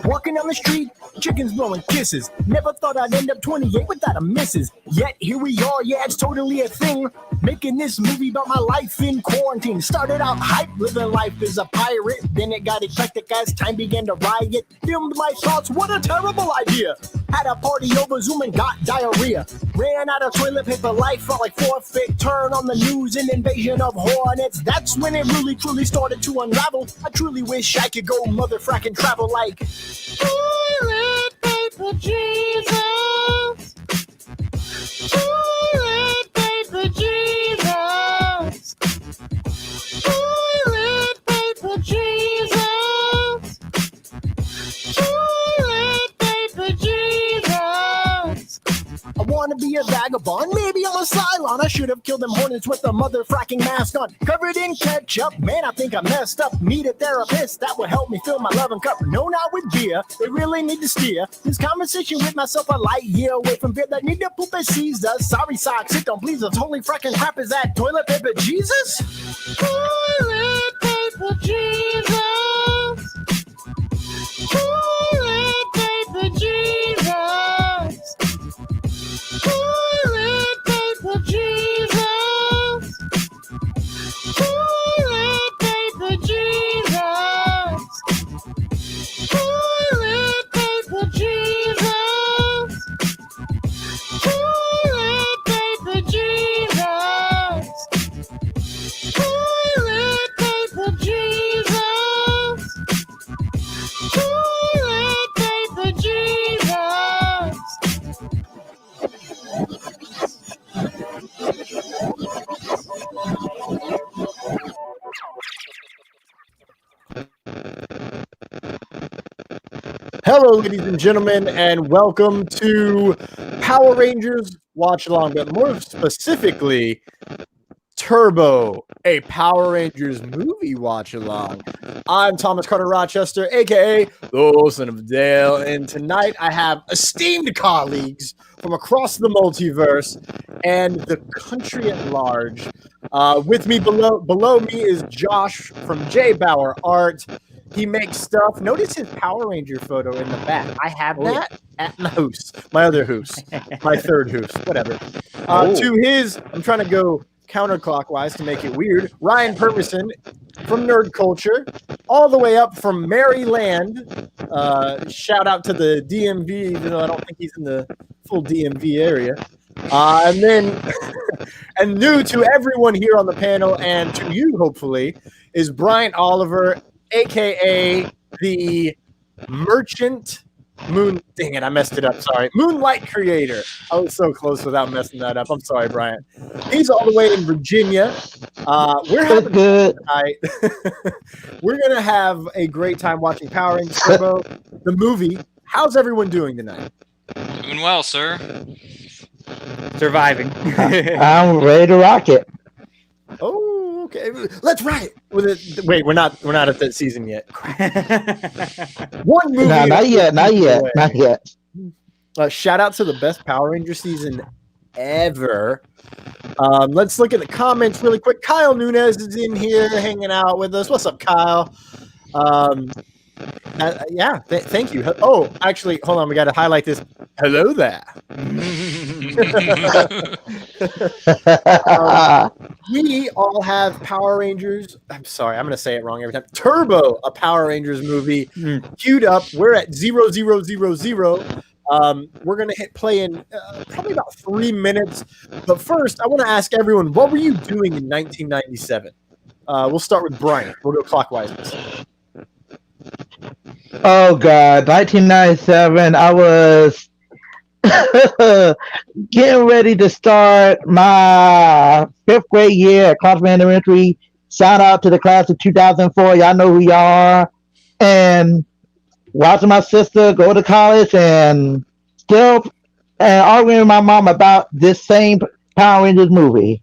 Walking down the street, chickens blowing kisses. Never thought I'd end up 28 without a missus. Yet here we are, yeah, it's totally a thing. Making this movie about my life in quarantine. Started out hype, living life as a pirate. Then it got eclectic as time began to riot. Filmed my thoughts, what a terrible idea. Had a party over Zoom and got diarrhea. Ran out of toilet paper, life felt like forfeit. Turn on the news, an invasion of hornets. That's when it really truly started to unravel. I truly wish I could go motherfracking travel like toilet paper Jesus. Toilet paper Jesus. Toilet paper Jesus. Toilet paper Jesus. I wanna be a vagabond, maybe on a Cylon. I should have killed them hornets with a motherfracking mask on. Covered in ketchup, man, I think I messed up. Need a therapist that will help me fill my loving cup. No, not with beer, they really need to steer this conversation with myself a light year away from beer that need to poop and seize us. Sorry socks, it don't please us. Holy fracking crap, is that toilet paper Jesus? Toilet paper Jesus. Toilet paper Jesus. Toilet paper Jesus. Toilet paper Jesus. Toilet paper Jesus. Toilet paper Jesus. Toilet paper Jesus. Toilet paper Jesus. Hello, ladies and gentlemen, and welcome to Power Rangers Watch Along, but more specifically, Turbo, a Power Rangers movie watch along. I'm Thomas Carter Rochester, aka the Son of Dale, and tonight I have esteemed colleagues from across the multiverse and the country at large. With me below me is Josh from JBauerart. He makes stuff. Notice his Power Ranger photo in the back. I have that at my house, my other house, my third house, whatever. To his, I'm trying to go counterclockwise to make it weird. Ryan Permison from Nerd Culture, all the way up from Maryland. Shout out to the DMV, even though I don't think he's in the full DMV area. And then, and new to everyone here on the panel and to you, hopefully, is Bryant Oliver, aka the Merchant Moon. Dang it, I messed it up. Sorry, Moonlight Creator. I was so close without messing that up. I'm sorry, Brian. He's all the way in Virginia. We're having good tonight. We're gonna have a great time watching Power Rangers Turbo, the movie. How's everyone doing tonight? Doing well, sir. Surviving. I'm ready to rock it. Oh, okay. Let's rock it. Wait, we're not at that season yet. One movie. No, not yet. Shout out to the best Power Ranger season ever. Let's look at the comments really quick. Kyle Nunez is in here hanging out with us. What's up, Kyle? Thank you. Oh, actually, hold on. We got to highlight this. Hello there. We all have Power Rangers. I'm sorry, I'm going to say it wrong every time. Turbo, a Power Rangers movie, queued up. We're at 0000. We're going to hit play in probably about 3 minutes. But first, I want to ask everyone, what were you doing in 1997? We'll start with Brian. We'll go clockwise. Oh, God. 1997, I was getting ready to start my 5th grade year at Clarksville Elementary. Shout out to the class of 2004. Y'all know who y'all are. And watching my sister go to college and still arguing with my mom about this same Power Rangers movie.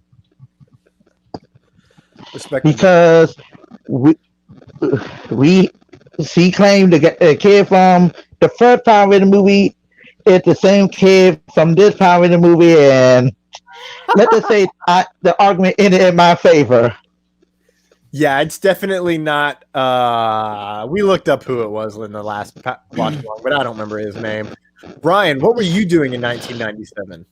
Because she claimed the kid from the first Power Rangers movie is the same kid from this Power Rangers movie, and let's just say the argument ended in my favor. Yeah, it's definitely not. We looked up who it was in the last watch along, but I don't remember his name. Brian, what were you doing in 1997?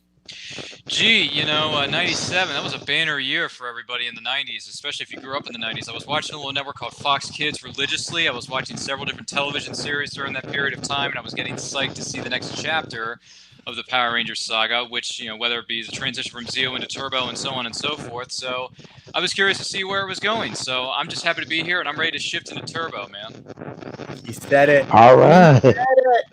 Gee, 97, that was a banner year for everybody in the 90s, especially if you grew up in the 90s. I was watching a little network called Fox Kids religiously. I was watching several different television series during that period of time, and I was getting psyched to see the next chapter of the Power Rangers saga, which, whether it be the transition from Zeo into Turbo and so on and so forth. So I was curious to see where it was going. So I'm just happy to be here, and I'm ready to shift into Turbo, man. He said it. All right. He said it.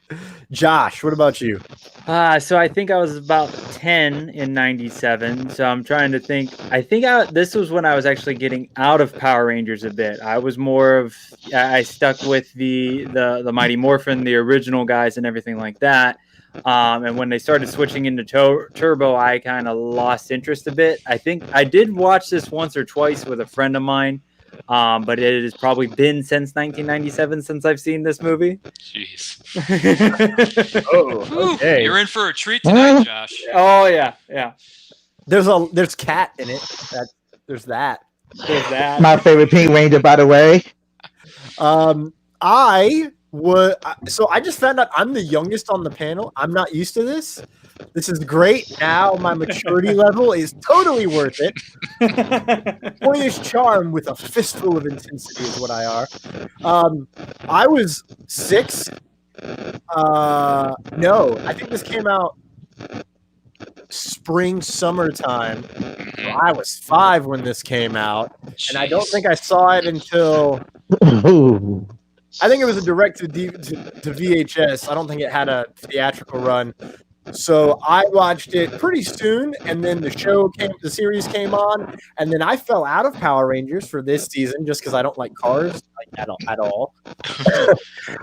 Josh, what about you? So I think I was about 10 in 97. So I'm trying to think. I think this was when I was actually getting out of Power Rangers a bit. I was more of, I stuck with the Mighty Morphin, the original guys and everything like that. And when they started switching into Turbo, I kind of lost interest a bit. I think I did watch this once or twice with a friend of mine. But it has probably been since 1997 since I've seen this movie. Jeez. Oh, okay. You're in for a treat tonight, Josh. Oh yeah. There's cat in it. There's that. My favorite Pink Ranger, by the way. I just found out I'm the youngest on the panel. I'm not used to this. This is great. Now my maturity level is totally worth it. Boyish charm with a fistful of intensity is what I are. I was 6. No, I think this came out summertime. So I was 5 when this came out, and I don't think I saw it until. I think it was a direct to VHS. I don't think it had a theatrical run. So I watched it pretty soon, and then the series came on, and then I fell out of Power Rangers for this season just because I don't like cars at all.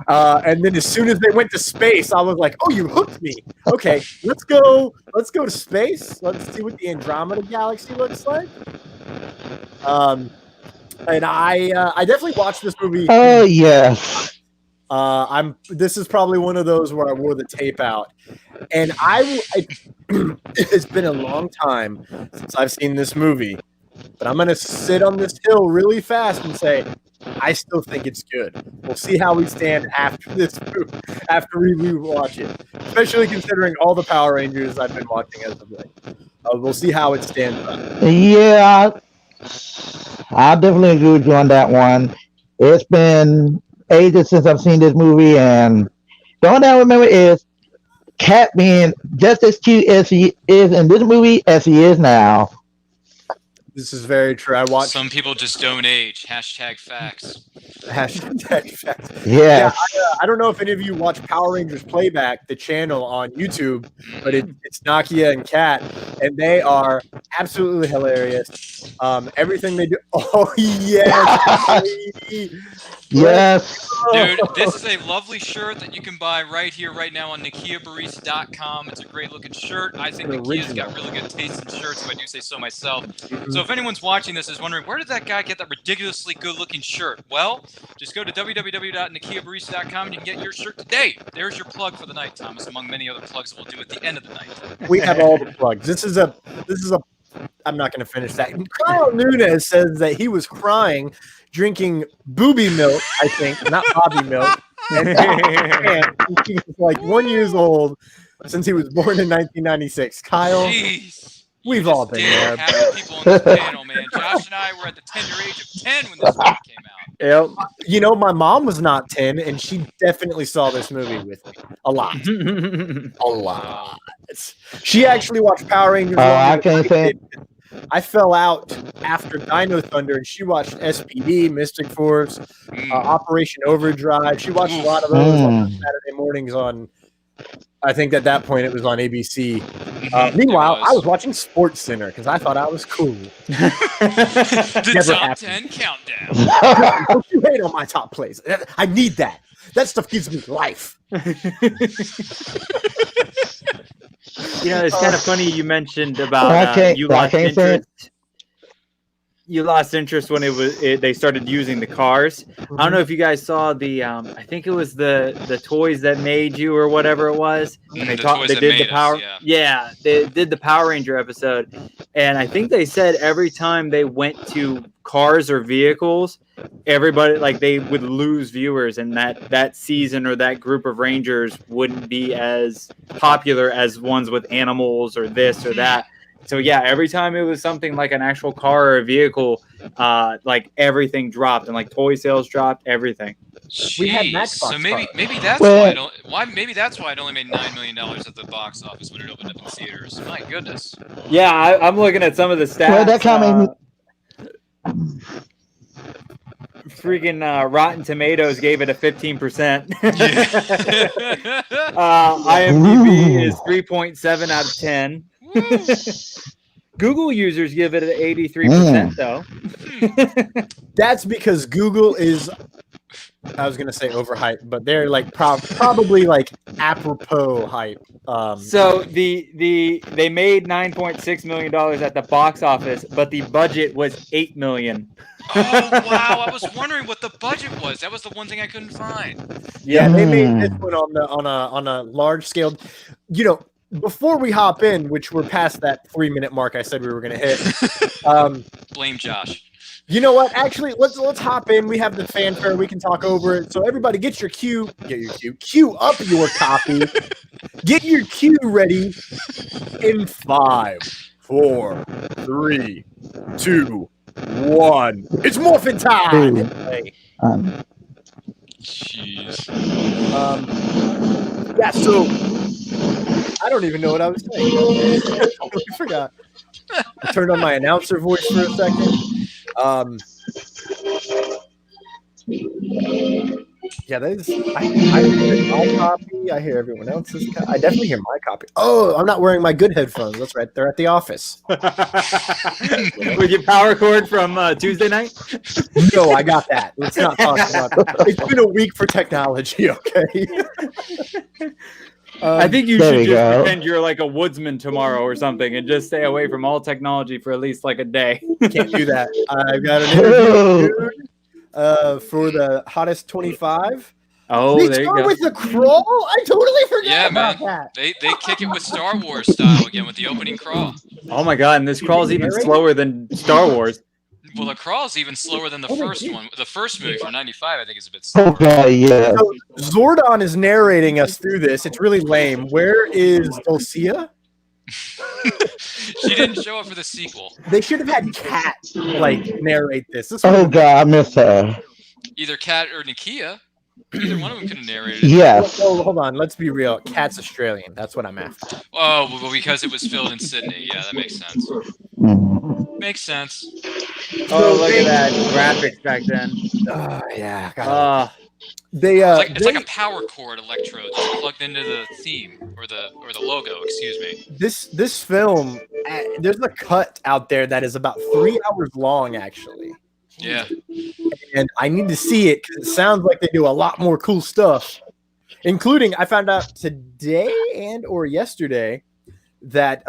And then as soon as they went to space, I was like, "Oh, you hooked me! Okay, let's go to space. Let's see what the Andromeda Galaxy looks like." And I definitely watched this movie. Oh yes. This is probably one of those where I wore the tape out, and it's been a long time since I've seen this movie, but I'm gonna sit on this hill really fast and say I still think it's good. We'll see how we stand after this movie, after we rewatch it, especially considering all the Power Rangers I've been watching as of late. We'll see how it stands up. Yeah, I definitely agree with you on that one. It's been ages since I've seen this movie, and the only thing I remember is Cat being just as cute as he is in this movie as he is now. This is very true. I watched. Some people just don't age. Hashtag facts. Hashtag facts. Yeah. I don't know if any of you watch Power Rangers Playback, the channel on YouTube, but it's Nakia and Kat, and they are absolutely hilarious. Everything they do. Oh yes. Yes. Dude, this is a lovely shirt that you can buy right here, right now on NakiaBarista.com. It's a great looking shirt. I think Nakia's got really good taste in shirts, if I do say so myself. So if anyone's watching this is wondering, where did that guy get that ridiculously good looking shirt? Well, just go to www.NakiaBarista.com and you can get your shirt today. There's your plug for the night, Thomas, among many other plugs that we'll do at the end of the night. We have all the plugs. This is a I'm not going to finish that. Kyle Nunez says that he was crying drinking booby milk, I think, not Bobby milk. And he was like 1 year old since he was born in 1996. Kyle, Jeez. We've all been there. Happy people on this panel, man. Josh and I were at the tender age of 10 when this movie came out. Yep. You know, my mom was not 10, and she definitely saw this movie with me. A lot. A lot. She actually watched Power Rangers. I can't say. I fell out after Dino Thunder, and she watched SPD, Mystic Force, Operation Overdrive. She watched a lot of those on Saturday mornings on, I think at that point it was on ABC. Meanwhile, I was watching Sports Center because I thought I was cool. The top 10 countdown. Don't you hate on my top plays. I need that. That stuff gives me life. You know, it's kind of funny you mentioned about you lost interest. you lost interest when they started using the cars. I don't know if you guys saw the I think it was the toys that made you or whatever it was. And they did the Power. Yeah, they did the Power Ranger episode, and I think they said every time they went to cars or vehicles, everybody like they would lose viewers, and that season or that group of Rangers wouldn't be as popular as ones with animals or this or that. So yeah, every time it was something like an actual car or a vehicle, like everything dropped, and like toy sales dropped, everything. Jeez. We had Matchbox. So maybe that's why maybe that's why it only made $9 million at the box office when it opened up in theaters. My goodness. Yeah, I'm looking at some of the stats. Well, that kind freaking Rotten Tomatoes gave it a 15%. IMDb is 3.7 out of 10. Google users give it an 83% though. That's because Google is, I was gonna say overhyped, but they're like probably like apropos hype. So they made $9.6 million at the box office, but the budget was $8 million. Oh wow! I was wondering what the budget was. That was the one thing I couldn't find. Yeah, they made this one on a large scale. You know, before we hop in, which we're past that 3-minute mark I said we were going to hit. Blame Josh. You know what? Actually, let's hop in. We have the fanfare. We can talk over it. So everybody, get your cue up your copy. Get your cue ready in 5, 4, 3, 2, 1. It's morphin' time. Jeez. Yeah. So I don't even know what I was saying. I totally forgot. I turned on my announcer voice for a second. Yeah, that is. I hear my copy. I hear everyone else's. I definitely hear my copy. Oh, I'm not wearing my good headphones. That's right. They're at the office. With your power cord from Tuesday night? No, I got that. Let's not talk about that. It's been a week for technology. Okay. I think you should just pretend you're like a woodsman tomorrow or something and just stay away from all technology for at least like a day. Can't do that. I've got an interview for the Hottest 25. Oh, they there you start go. with the crawl? I totally forgot about that. They kick it with Star Wars style again with the opening crawl. Oh my god, and this crawl's even slower than Star Wars. Well, the crawl's even slower than the first one. The first movie from '95, I think, is a bit slower. Okay, yeah. So Zordon is narrating us through this. It's really lame. Where is Dulcia? She didn't show up for the sequel. They should have had Kat narrate this. Oh god, I miss her. Either Kat or Nakia. Either one of them could have narrated it. Yes. Oh, hold on. Let's be real. Kat's Australian. That's what I'm after. Oh, well, because it was filmed in Sydney. Yeah, that makes sense. Mm. Makes sense. Oh, look at that graphics back then. Yeah. It's like a power cord electrode just plugged into the theme or the logo. Excuse me. This film, there's a cut out there that is about 3 hours long, actually. Yeah. And I need to see it because it sounds like they do a lot more cool stuff, including I found out today or yesterday that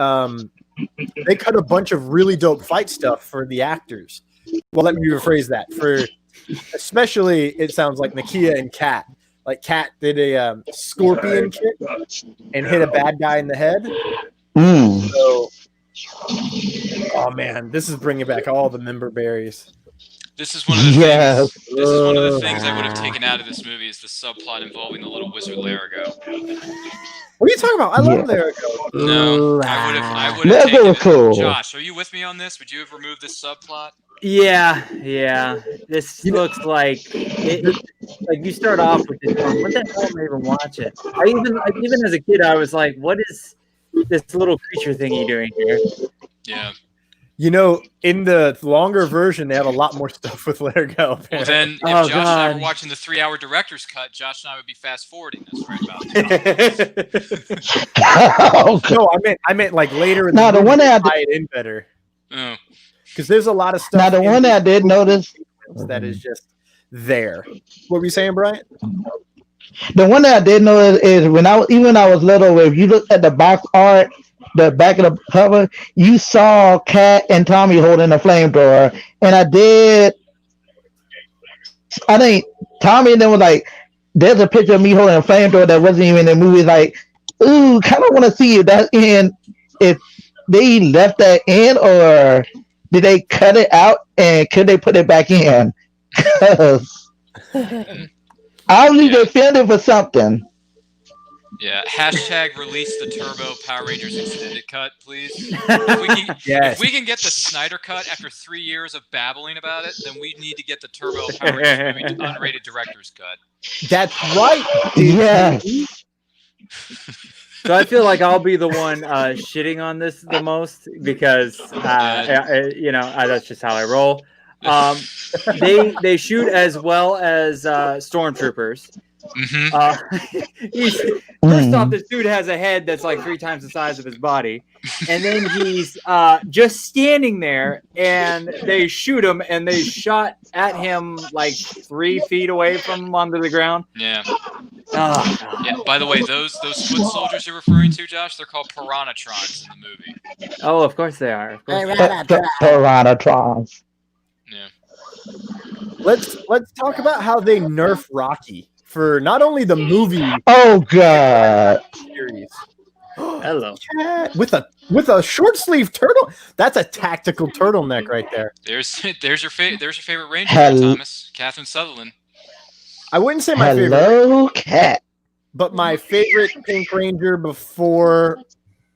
they cut a bunch of really dope fight stuff for the actors. Well, let me rephrase that. For especially, it sounds like Nakia and Kat. Like Kat did a scorpion kick and hit a bad guy in the head. Mm. So, oh man, this is bringing back all the member berries. This is one of the things. This is one of the things I would have taken out of this movie is the subplot involving the little wizard Larigo. What are you talking about? I love Larigo. No, I would have taken it. Cool. Josh, are you with me on this? Would you have removed this subplot? Yeah. This looks like like you start off with this one. What the hell am I even watching? Even as a kid, I was like, what is this little creature thingy doing here? Yeah. You know, in the longer version, they have a lot more stuff with Larigo. Well, then, if Josh and I were watching the 3-hour director's cut, Josh and I would be fast forwarding this right about now. No, I meant like later in now, the one that tie it in better. Oh. Because there's a lot of stuff. Now, the one that I did notice that is just there. What were you saying, Bryant? The one that I did notice is when I was little, if you look at the box art, the back of the cover, you saw Cat and Tommy holding a flamethrower, and I think Tommy and them was like, there's a picture of me holding a flamethrower that wasn't even in the movie. Like, ooh, kind of want to see if that's in, if they left that in, or did they cut it out and could they put it back in? Because obviously they filmed it for something. Yeah, hashtag release the Turbo Power Rangers extended cut, please. If we can get the Snyder cut after 3 years of babbling about it, then we need to get the Turbo Power Rangers movie unrated director's cut. That's right. Yeah. So I feel like I'll be the one shitting on this the most because that's just how I roll. They shoot as well as stormtroopers. First off, this dude has a head that's like 3 times the size of his body, and then he's just standing there, and they shoot him, and they shot at him like 3 feet away from him onto the ground. Yeah. Yeah. By the way, those foot soldiers you're referring to, Josh, they're called Piranatrons in the movie. Oh, of course they are. Of course. Piranatrons. Yeah. Let's talk about how they nerf Rocky for not only the movie. Oh God! Series. Hello. With a short sleeve turtle. That's a tactical turtleneck right there. There's your favorite Ranger, Thomas. Catherine Sutherland. I wouldn't say my favorite. Cat. But my favorite Pink Ranger before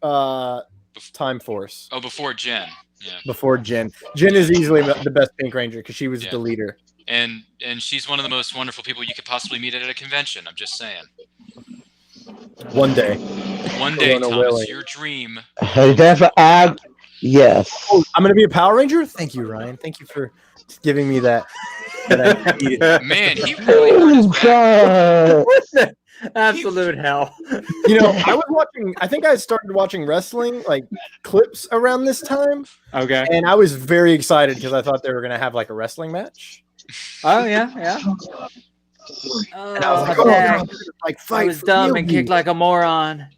Time Force. Oh, before Jen. Yeah. Before Jen. Jen is easily the best Pink Ranger because she was the leader. And she's one of the most wonderful people you could possibly meet at a convention. I'm just saying. One day, Thomas, your dream. Yes. Oh, I'm gonna be a Power Ranger. Thank you, Ryan. Thank you for giving me that. Man, he really hurt his back. What the absolute hell? I think I started watching wrestling like clips around this time. Okay. And I was very excited because I thought they were gonna have like a wrestling match. Oh yeah. And I was like, fight. I was dumb and kicked like a moron.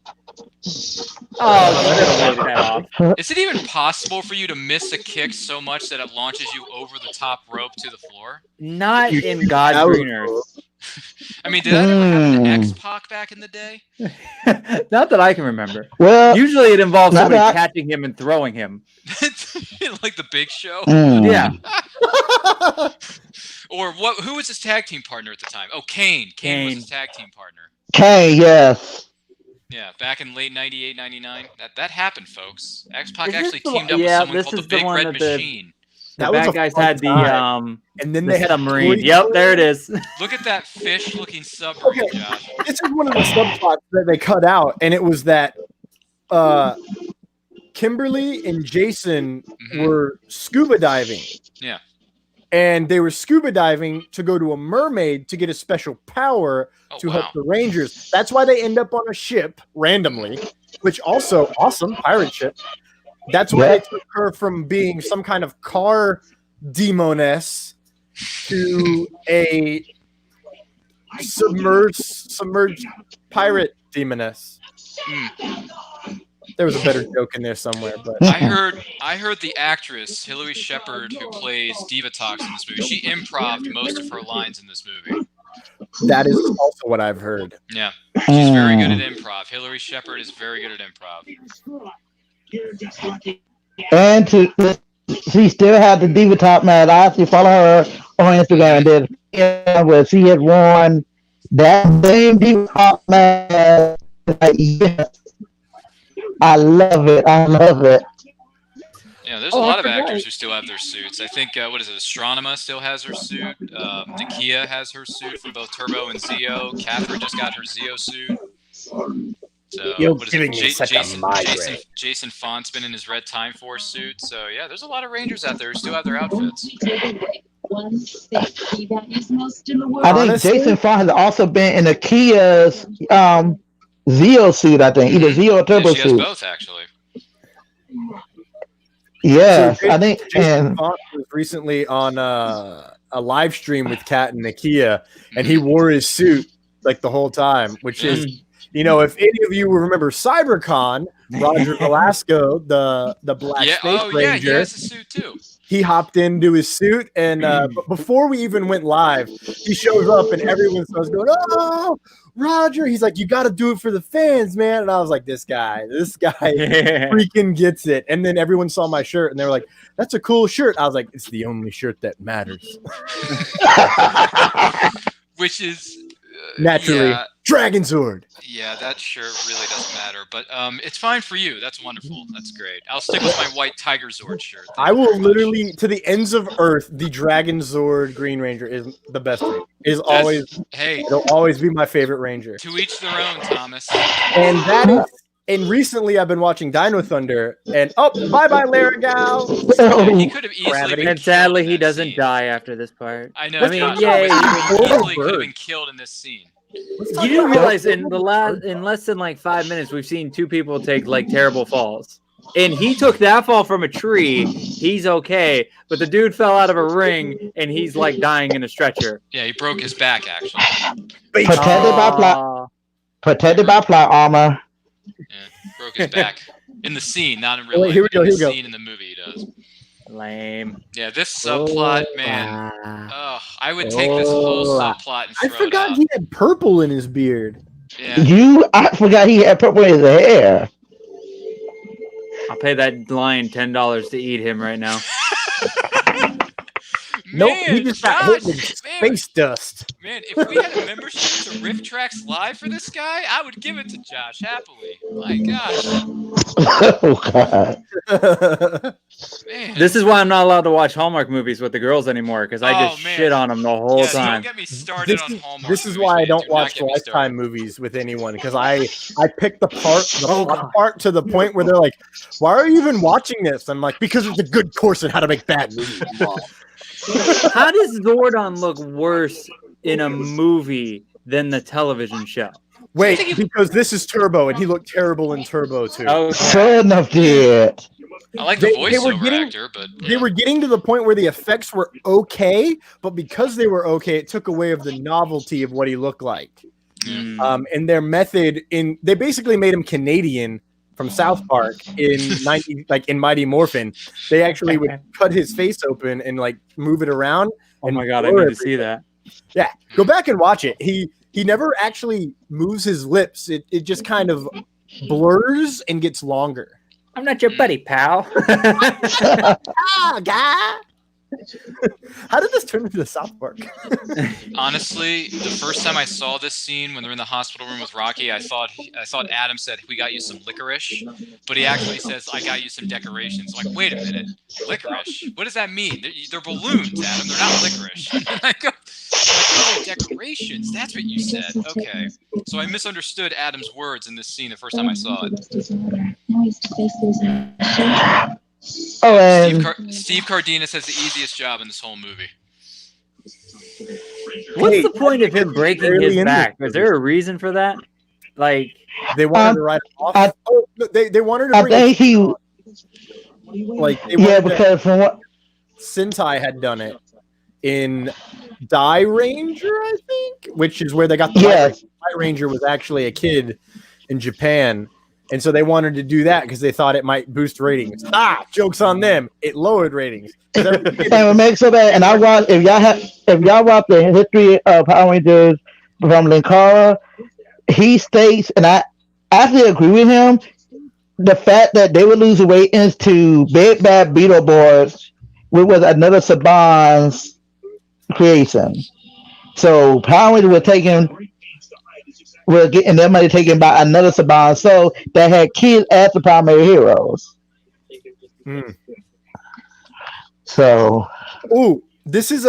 Oh, is it even possible for you to miss a kick so much that it launches you over the top rope to the floor? Not in God's green earth. I mean, did that ever happen to X-Pac back in the day? Not that I can remember. Well, usually it involves somebody catching him and throwing him. Like the Big Show? Yeah. Or what? Who was his tag team partner at the time? Oh, Kane. Kane was his tag team partner. Kane, yes. Yeah, back in late 98, 99. That happened, folks. X-Pac actually teamed up with someone called the Big Red Machine. The bad guys had the and then they had submarine. Yep, there it is. Look at that fish-looking submarine, Josh. This is one of the subplots that they cut out, and it was that Kimberly and Jason were scuba diving. Yeah. And they were scuba diving to go to a mermaid to get a special power to help the Rangers. That's why they end up on a ship randomly, which also awesome pirate ship. That's why they took her from being some kind of car demoness to a submerged pirate demoness. There was a better joke in there somewhere, but I heard the actress Hilary Shepard, who plays Divatox in this movie, she improv'd most of her lines in this movie. That is also what I've heard. Yeah, she's very good at improv. Hilary Shepard is very good at improv. And she still had the Diva Top man. I actually follow her on Instagram. And where she had worn that same Diva Top man. Like, yes. I love it. Yeah, there's a lot of actors who still have their suits. I think, Astronema still has her suit. Nakia has her suit for both Turbo and Zeo. Catherine just got her Zeo suit. So, Jason Font's been in his Red Time Force suit. So, yeah, there's a lot of Rangers out there who still have their outfits. I think Jason Font has also been in Nakia's Zeo suit, I think. Either Zeo or Turbo she suit. has both, actually. Yeah, so I think. Jason Font was recently on a live stream with Kat and Nakia, and he wore his suit like the whole time, which is if any of you remember CyberCon, Roger Velasco, the Black Space Ranger, he has a suit too. He hopped into his suit, and but before we even went live, he shows up, and everyone starts going, "Oh, Roger!" He's like, "You got to do it for the fans, man." And I was like, "This guy freaking gets it." And then everyone saw my shirt, and they were like, "That's a cool shirt." I was like, "It's the only shirt that matters." Which is naturally Dragon Sword. Yeah, that shirt really doesn't matter, but it's fine for you. That's wonderful. That's great. I'll stick with my white Tiger Zord shirt. I will literally, to the ends of Earth, the Dragon Zord Green Ranger is the best Ranger. It'll always be my favorite Ranger. To each their own, Thomas. And recently I've been watching Dino Thunder, and bye-bye, Laragal. He could have easily been and sadly, killed in he that doesn't scene. die after this part. I know. I mean, He easily bird. could have been killed in this scene. You do realize in less than like 5 minutes, we've seen 2 people take like terrible falls. And he took that fall from a tree. He's okay, but the dude fell out of a ring, and he's like dying in a stretcher. Yeah, he broke his back actually. Protected by plot armor. Yeah, broke his back in the scene, not in real life. Here we go. Scene in the movie, he does. Lame. Yeah, this subplot, man. I would take this whole subplot and throw I forgot it out. he had purple in his beard. Yeah. I forgot he had purple in his hair. I'll pay that lion $10 to eat him right now. Nope, he just got hit with space dust. Man, if we had a membership to Riff Tracks Live for this guy, I would give it to Josh happily. My gosh. Oh, God. Man. This is why I'm not allowed to watch Hallmark movies with the girls anymore, because I just shit on them the whole time. Don't get me started on Hallmark This is movies, why I man. don't Do not watch get me Lifetime started. movies with anyone, because I pick the plot part to the point where they're like, "Why are you even watching this?" I'm like, "Because it's a good course in how to make bad movies." How does Zordon look worse in a movie than the television show? Wait, because this is Turbo, and he looked terrible in Turbo too. Fair enough, dude. I like the voiceover actor, but they were getting to the point where the effects were okay, but because they were okay, it took away of the novelty of what he looked like. And their method they basically made him Canadian from South Park in Mighty Morphin. They actually would cut his face open and like move it around. Oh my God, I need to see that. Yeah, go back and watch it. He never actually moves his lips. It just kind of blurs and gets longer. I'm not your buddy, pal. Guy. How did this turn into South Park? honestly, the first time I saw this scene when they're in the hospital room with Rocky, I thought Adam said, "We got you some licorice," but he actually says, "I got you some decorations." I'm like, wait a minute, licorice? What does that mean? They're balloons, Adam. They're not licorice. And I go, "Oh, decorations. That's what you said." Okay, so I misunderstood Adam's words in this scene the first time I saw it. Oh, and Steve Cardenas has the easiest job in this whole movie. What's the point of him breaking his back? Is there a reason for that? Like they wanted to write him off. They wanted to. I think he. Because from what Sentai had done it in Die Ranger, I think, which is where they got the Die Ranger was actually a kid in Japan. And so they wanted to do that because they thought it might boost ratings. Joke's on them. It lowered ratings. And it makes so bad. And I watch if y'all watch the history of Power Rangers from Linkara, he states, and I actually agree with him, the fact that they would lose ratings to Big Bad Beetleborgs, which was another Saban's creation. So Power Rangers were getting their money taken by another Saban, so that had kids as the primary heroes. So, this is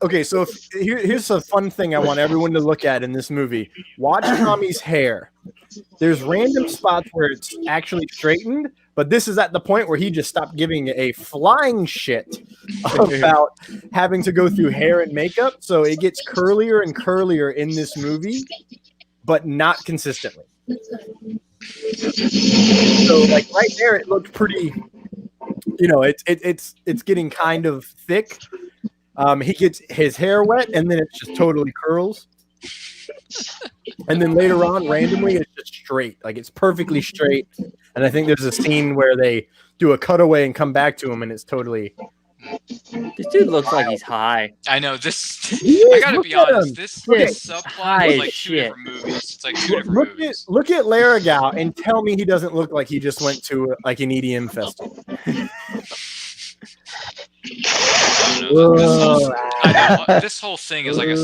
okay. So here's a fun thing I want everyone to look at in this movie. Watch Tommy's hair. There's random spots where it's actually straightened, but this is at the point where he just stopped giving a flying shit about having to go through hair and makeup. So it gets curlier and curlier in this movie, but not consistently. So like right there, it looked pretty. It's getting kind of thick. He gets his hair wet, and then it just totally curls. And then later on, randomly, it's just straight. Like, it's perfectly straight. And I think there's a scene where they do a cutaway and come back to him, and it's totally... This dude looks like he's high. I know this. He I is, gotta look be at honest. him. This Look at subplot high is like two shit. different movies. It's like two different movies. Look at Larragao and tell me he doesn't look like he just went to like an EDM festival. I don't know. This whole thing is like a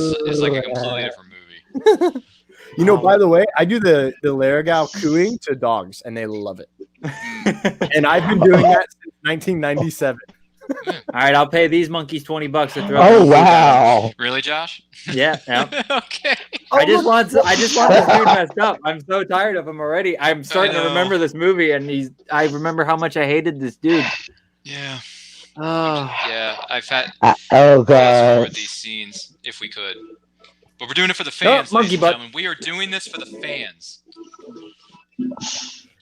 completely different movie. You know, by the way, I do the Larragao cooing to dogs, and they love it. And I've been doing that since 1997. All right, I'll pay these monkeys $20 to throw. Oh wow! Really, Josh? Yeah. Okay. I just want this dude messed up. I'm so tired of him already. I'm starting to remember this movie, and I remember how much I hated this dude. Yeah. Oh. Yeah, I've had Oh fast god! forward these scenes if we could, but we're doing it for the fans, monkey ladies and butt. gentlemen. We are doing this for the fans.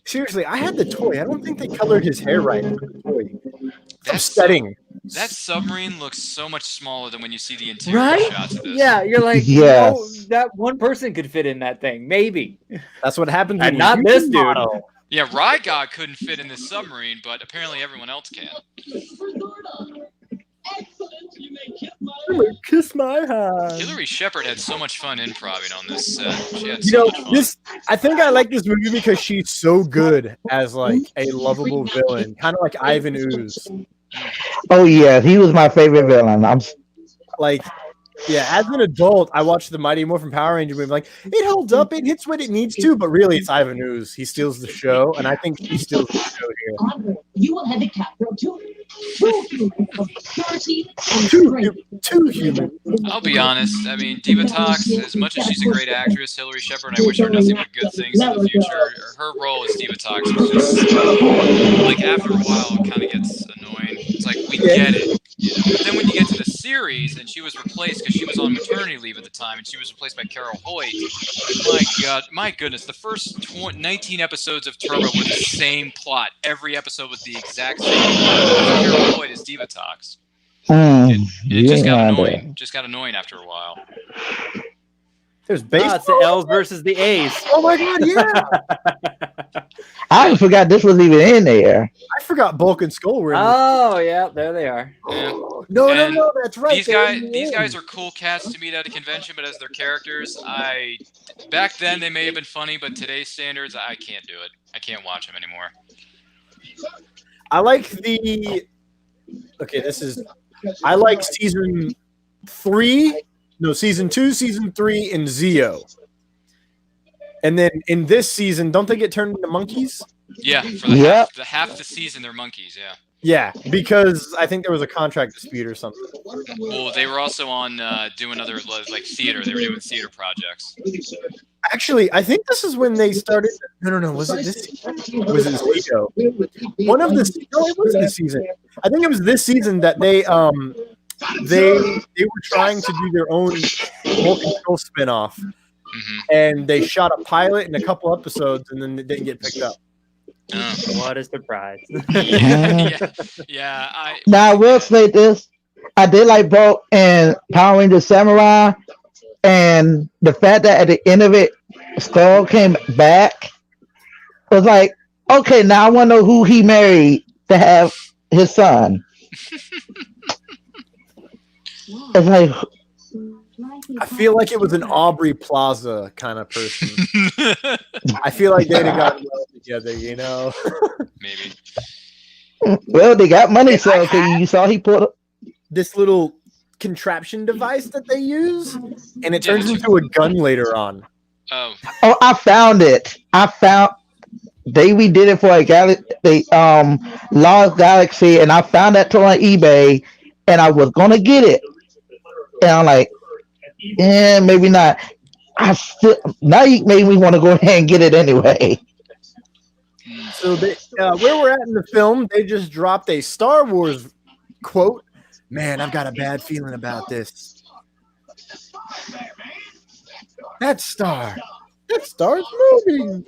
Seriously, I had the toy. I don't think they colored his hair right for the toy. It's That's upsetting. That submarine looks so much smaller than when you see the interior Right? shots of this. Yeah, you're like, Yes. no, that one person could fit in that thing, maybe. That's what happens. And when not you this dude. model. Yeah, Rygod couldn't fit in this submarine, but apparently everyone else can. Kiss my hand. Hillary Shepard had so much fun improvising on this set. She had You so know, much fun. I think I like this movie because she's so good as like a lovable villain, kind of like Ivan Ooze. Oh yeah, he was my favorite villain. Like, yeah, as an adult, I watched the Mighty Morphin Power Ranger movie. Like, it holds up, it hits what it needs to, but really, it's Ivan Ooze. He steals the show, and I think he steals the show here. You will have the capture of two humans of purity and Two strength. human. I'll be honest. I mean, Diva Talks, as much as she's a great actress, Hillary Shepard, I wish her nothing but good things in the future. Her role as Diva Talks was just, like, after a while, it kind of gets annoying. It's like, we get it. You know? But then when you get to the series, and she was replaced because she was on maternity leave at the time, and she was replaced by Carol Hoyt. My goodness, the first 19 episodes of Turbo were the same plot. Every episode was the exact same plot. Carol Hoyt is Diva Talks. It just got annoying. Just got annoying after a while. There's baseball. It's the L's versus the A's. Oh my god, yeah! I forgot this was even in there. I forgot Bulk and Skull were in this. Oh, yeah, there they are. Yeah. No, that's right. These guys are cool cats to meet at a convention, but as their characters, back then they may have been funny, but today's standards, I can't do it. I can't watch them anymore. I like I like season 2, season 3, and Zio. And then in this season, don't they get turned into monkeys? Yeah, for the half the season, they're monkeys, yeah. Yeah, because I think there was a contract dispute or something. Well, they were also on doing other like theater. They were doing theater projects. Actually, I think this is when they started. No. Was it this season? Was it Zio? One of the. No, it was this season. I think it was this season that they were trying to do their own Hulk and Skull spinoff, and they shot a pilot and a couple episodes, and then it didn't get picked up. What a surprise. Yeah. Now I will say this: I did like Bolt and Power Rangers Samurai, and the fact that at the end of it, Skull came back was like, okay, now I want to know who he married to have his son. It's like, I feel like it was an Aubrey Plaza kind of person. I feel like they'd have gotten well together, you know? Maybe. well, they got money, so okay, you saw he put This little contraption device that they use, and it turns into a gun later on. Oh, I found it. They redid it for a Lost Galaxy, and I found that toy on eBay, and I was gonna get it, and I'm like, maybe not. Now you made me want to go ahead and get it anyway. So where we're at in the film, they just dropped a Star Wars quote. Man, I've got a bad feeling about this. That star's moving.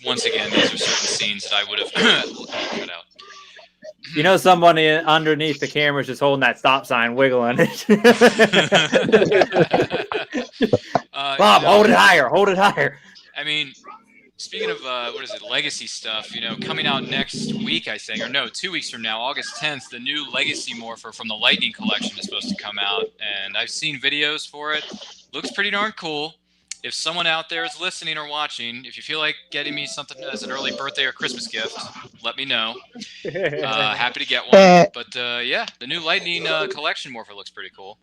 once again, these are certain scenes that I would have cut out. You know, someone underneath the camera is just holding that stop sign, wiggling it. Bob, hold it higher. Hold it higher. I mean, speaking of legacy stuff, coming out next week, I think, or no, 2 weeks from now, August 10th, the new Legacy Morpher from the Lightning Collection is supposed to come out, and I've seen videos for it. Looks pretty darn cool. If someone out there is listening or watching, if you feel like getting me something as an early birthday or Christmas gift, let me know. Happy to get one. But yeah, the new Lightning Collection Morpher looks pretty cool.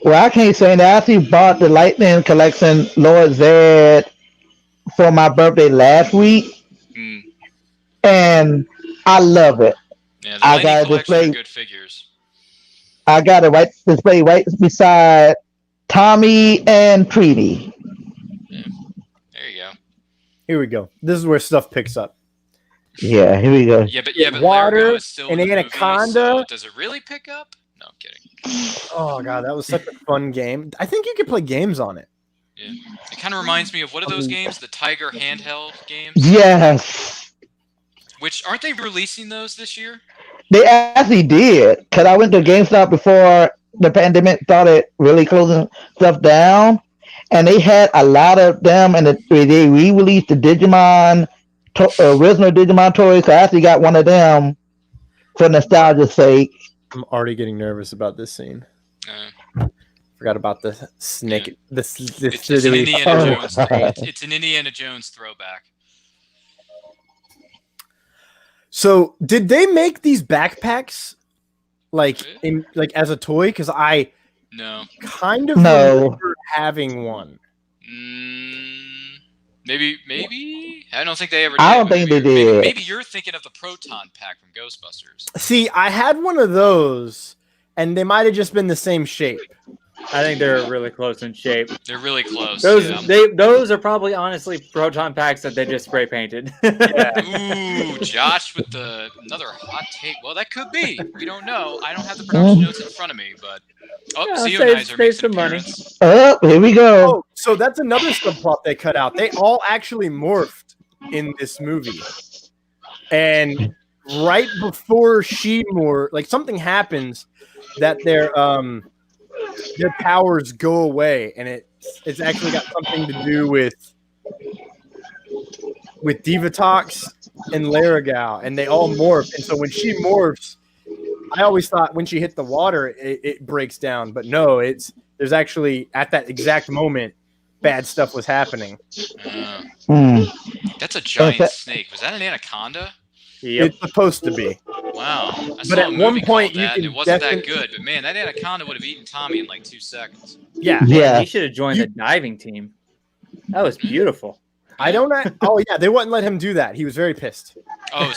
Well, I can't say that. I actually bought the Lightning Collection Lord Zed for my birthday last week, and I love it. Yeah, the Lightning Collection are good figures. I got it displayed right beside Tommy and Treaty. Yeah. There you go. Here we go. This is where stuff picks up. Yeah, here we go. Yeah, but Water, Largo is still an in the anaconda. movie, so does it really pick up? No, I'm kidding. Oh god, that was such a fun game. I think you could play games on it. Yeah, it kind of reminds me of what are those games? The Tiger handheld games. Yes. Which aren't they releasing those this year? They actually did, because I went to GameStop before the pandemic started really closing stuff down, and they had a lot of them, and they re-released the Digimon, original Digimon toys. So I actually got one of them for nostalgia's sake. I'm already getting nervous about this scene. Forgot about the snake. Yeah. It's an Indiana Jones. It's an Indiana Jones throwback. So, did they make these backpacks as a toy? Because I kind of remember having one. Maybe. I don't think they ever did. I don't think they did. Maybe you're thinking of the Proton Pack from Ghostbusters. See, I had one of those, and they might have just been the same shape. I think they're really close in shape. They're really close. Those are probably honestly proton packs that they just spray painted. Yeah. Ooh, Josh with another hot take. Well, that could be. We don't know. I don't have the production notes in front of me, but Zeonizer makes an appearance. Oh, here we go. Oh, so that's another subplot they cut out. They all actually morphed in this movie, and right before she something happens that their powers go away, and it's actually got something to do with Divatox and Larigao, and they all morph. And so when she morphs, I always thought when she hit the water, it breaks down, but no, there's actually at that exact moment, bad stuff was happening. That's a giant snake. Was that an anaconda? Yep. It's supposed to be. Wow. But at one point, it wasn't that good. But man, that anaconda would have eaten Tommy in like 2 seconds. Yeah. He should have joined the diving team. That was beautiful. I don't know. Oh yeah, they wouldn't let him do that. He was very pissed. Oh,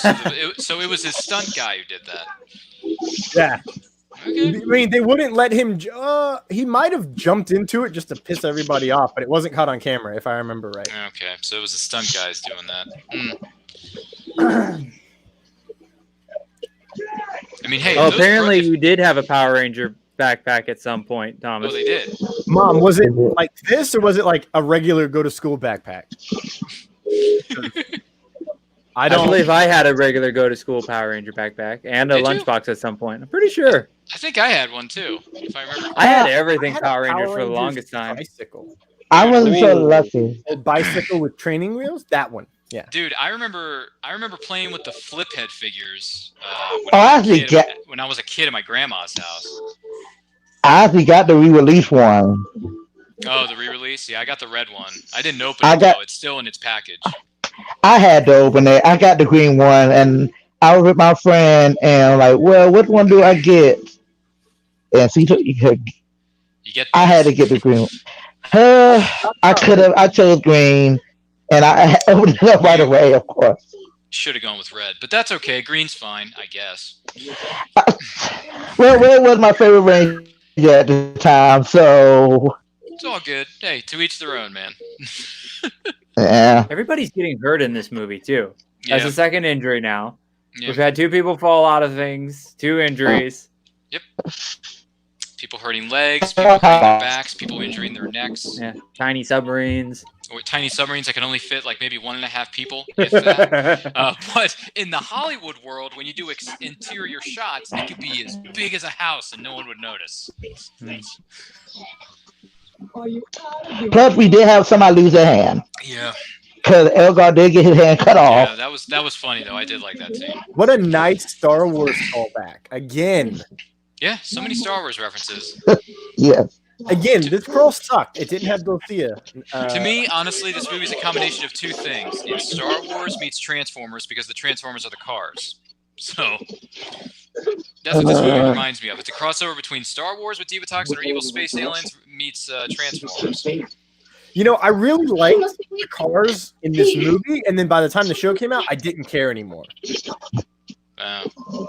so it was his stunt guy who did that. Yeah. Okay. I mean, they wouldn't let him. He might have jumped into it just to piss everybody off, but it wasn't caught on camera, if I remember right. Okay, so it was the stunt guys doing that. I mean, hey. Apparently, you did have a Power Ranger backpack at some point, Thomas. Oh, they did. Mom, was it like this, or was it like a regular go-to-school backpack? I believe I had a regular go-to-school Power Ranger backpack and a lunchbox at some point. I'm pretty sure. I think I had one too, if I remember. I had everything Power Rangers for the longest time. Bicycle. I wasn't so lucky. A bicycle with training wheels? That one. Yeah. Dude, I remember playing with the flip head figures when I was a kid at my grandma's house. I actually got the re-release one. Oh, the re-release? Yeah, I got the red one. I didn't open it though. It's still in its package. I had to open it. I got the green one, and I was with my friend, and I'm like, well, which one do I get? And so I had to get the green one. I chose green, and I opened it up right away, of course. Should have gone with red, but that's okay. Green's fine, I guess. Red was my favorite Ranger at the time, so it's all good. Hey, to each their own, man. Yeah. Everybody's getting hurt in this movie too. Yeah. That's a second injury now. Yeah. We've had 2 people fall out of things, 2 injuries. Yep. People hurting legs, people hurting their backs, people injuring their necks. Yeah, tiny submarines. Or tiny submarines that can only fit like maybe 1.5 people, if that. But in the Hollywood world, when you do interior shots, it could be as big as a house and no one would notice. Plus, we did have somebody lose their hand. Yeah. Because Elgar did get his hand cut off. Yeah, that was funny though. I did like that scene. What a nice Star Wars callback. Again. Yeah, so many Star Wars references. Yes. Again, this scroll sucked. It didn't have Dorothea. To me, honestly, this movie is a combination of two things. It's Star Wars meets Transformers because the Transformers are the cars. So that's what this movie reminds me of. It's a crossover between Star Wars with Divatox and our evil space aliens meets Transformers. You know, I really liked the cars in this movie, and then by the time the show came out, I didn't care anymore.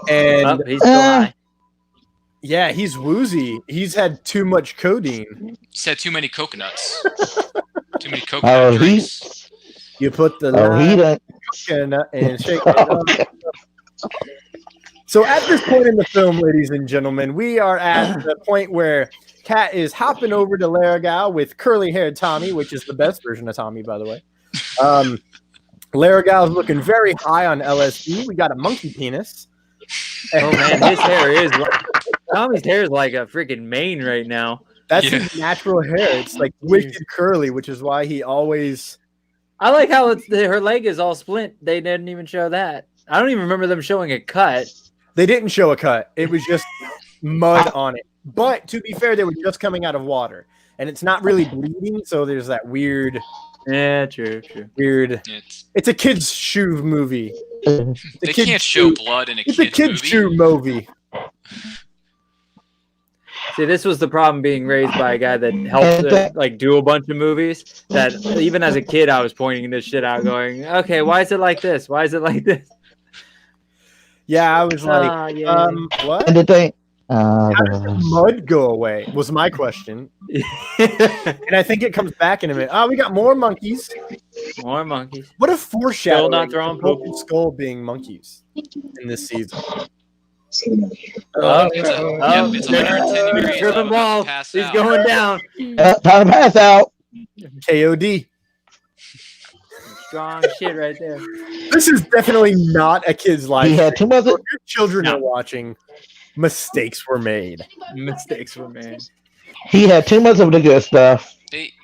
And He's still high. Yeah, he's woozy. He's had too much codeine. He's had too many coconuts. Too many coconut drinks. You put the coconut and shake it up. So at this point in the film, ladies and gentlemen, we are at the point where Kat is hopping over to Larragao with curly-haired Tommy, which is the best version of Tommy, by the way. Larragao is looking very high on LSD. We got a monkey penis. Oh man, his hair is Tommy's hair is like a freaking mane right now. That's his natural hair. It's like wicked curly, which is why he always. I like how her leg is all splint. They didn't even show that. I don't even remember them showing a cut. They didn't show a cut. It was just mud on it. But to be fair, they were just coming out of water, and it's not really bleeding, so there's that weird. Yeah, true. Weird. It's a kids' shoe movie. They can't show blood in a kids' movie. It's a kids' shoe movie. See, this was the problem being raised by a guy that helped like do a bunch of movies. That even as a kid, I was pointing this shit out, going, "Okay, why is it like this? Why is it like this?" Yeah, I was like, what? And the thing, how does the mud go away? Was my question. And I think it comes back in a minute. Oh, we got more monkeys. More monkeys. What a foreshadowing! Still not throwing Broken Skull being monkeys in this season. It's 110 degrees. Tripping ball. He's going down. Time to pass out. KOD. Strong shit right there. This is definitely not a kid's life. He had too much. If your children are watching, mistakes were made. Mistakes were made. He had too much of the good stuff.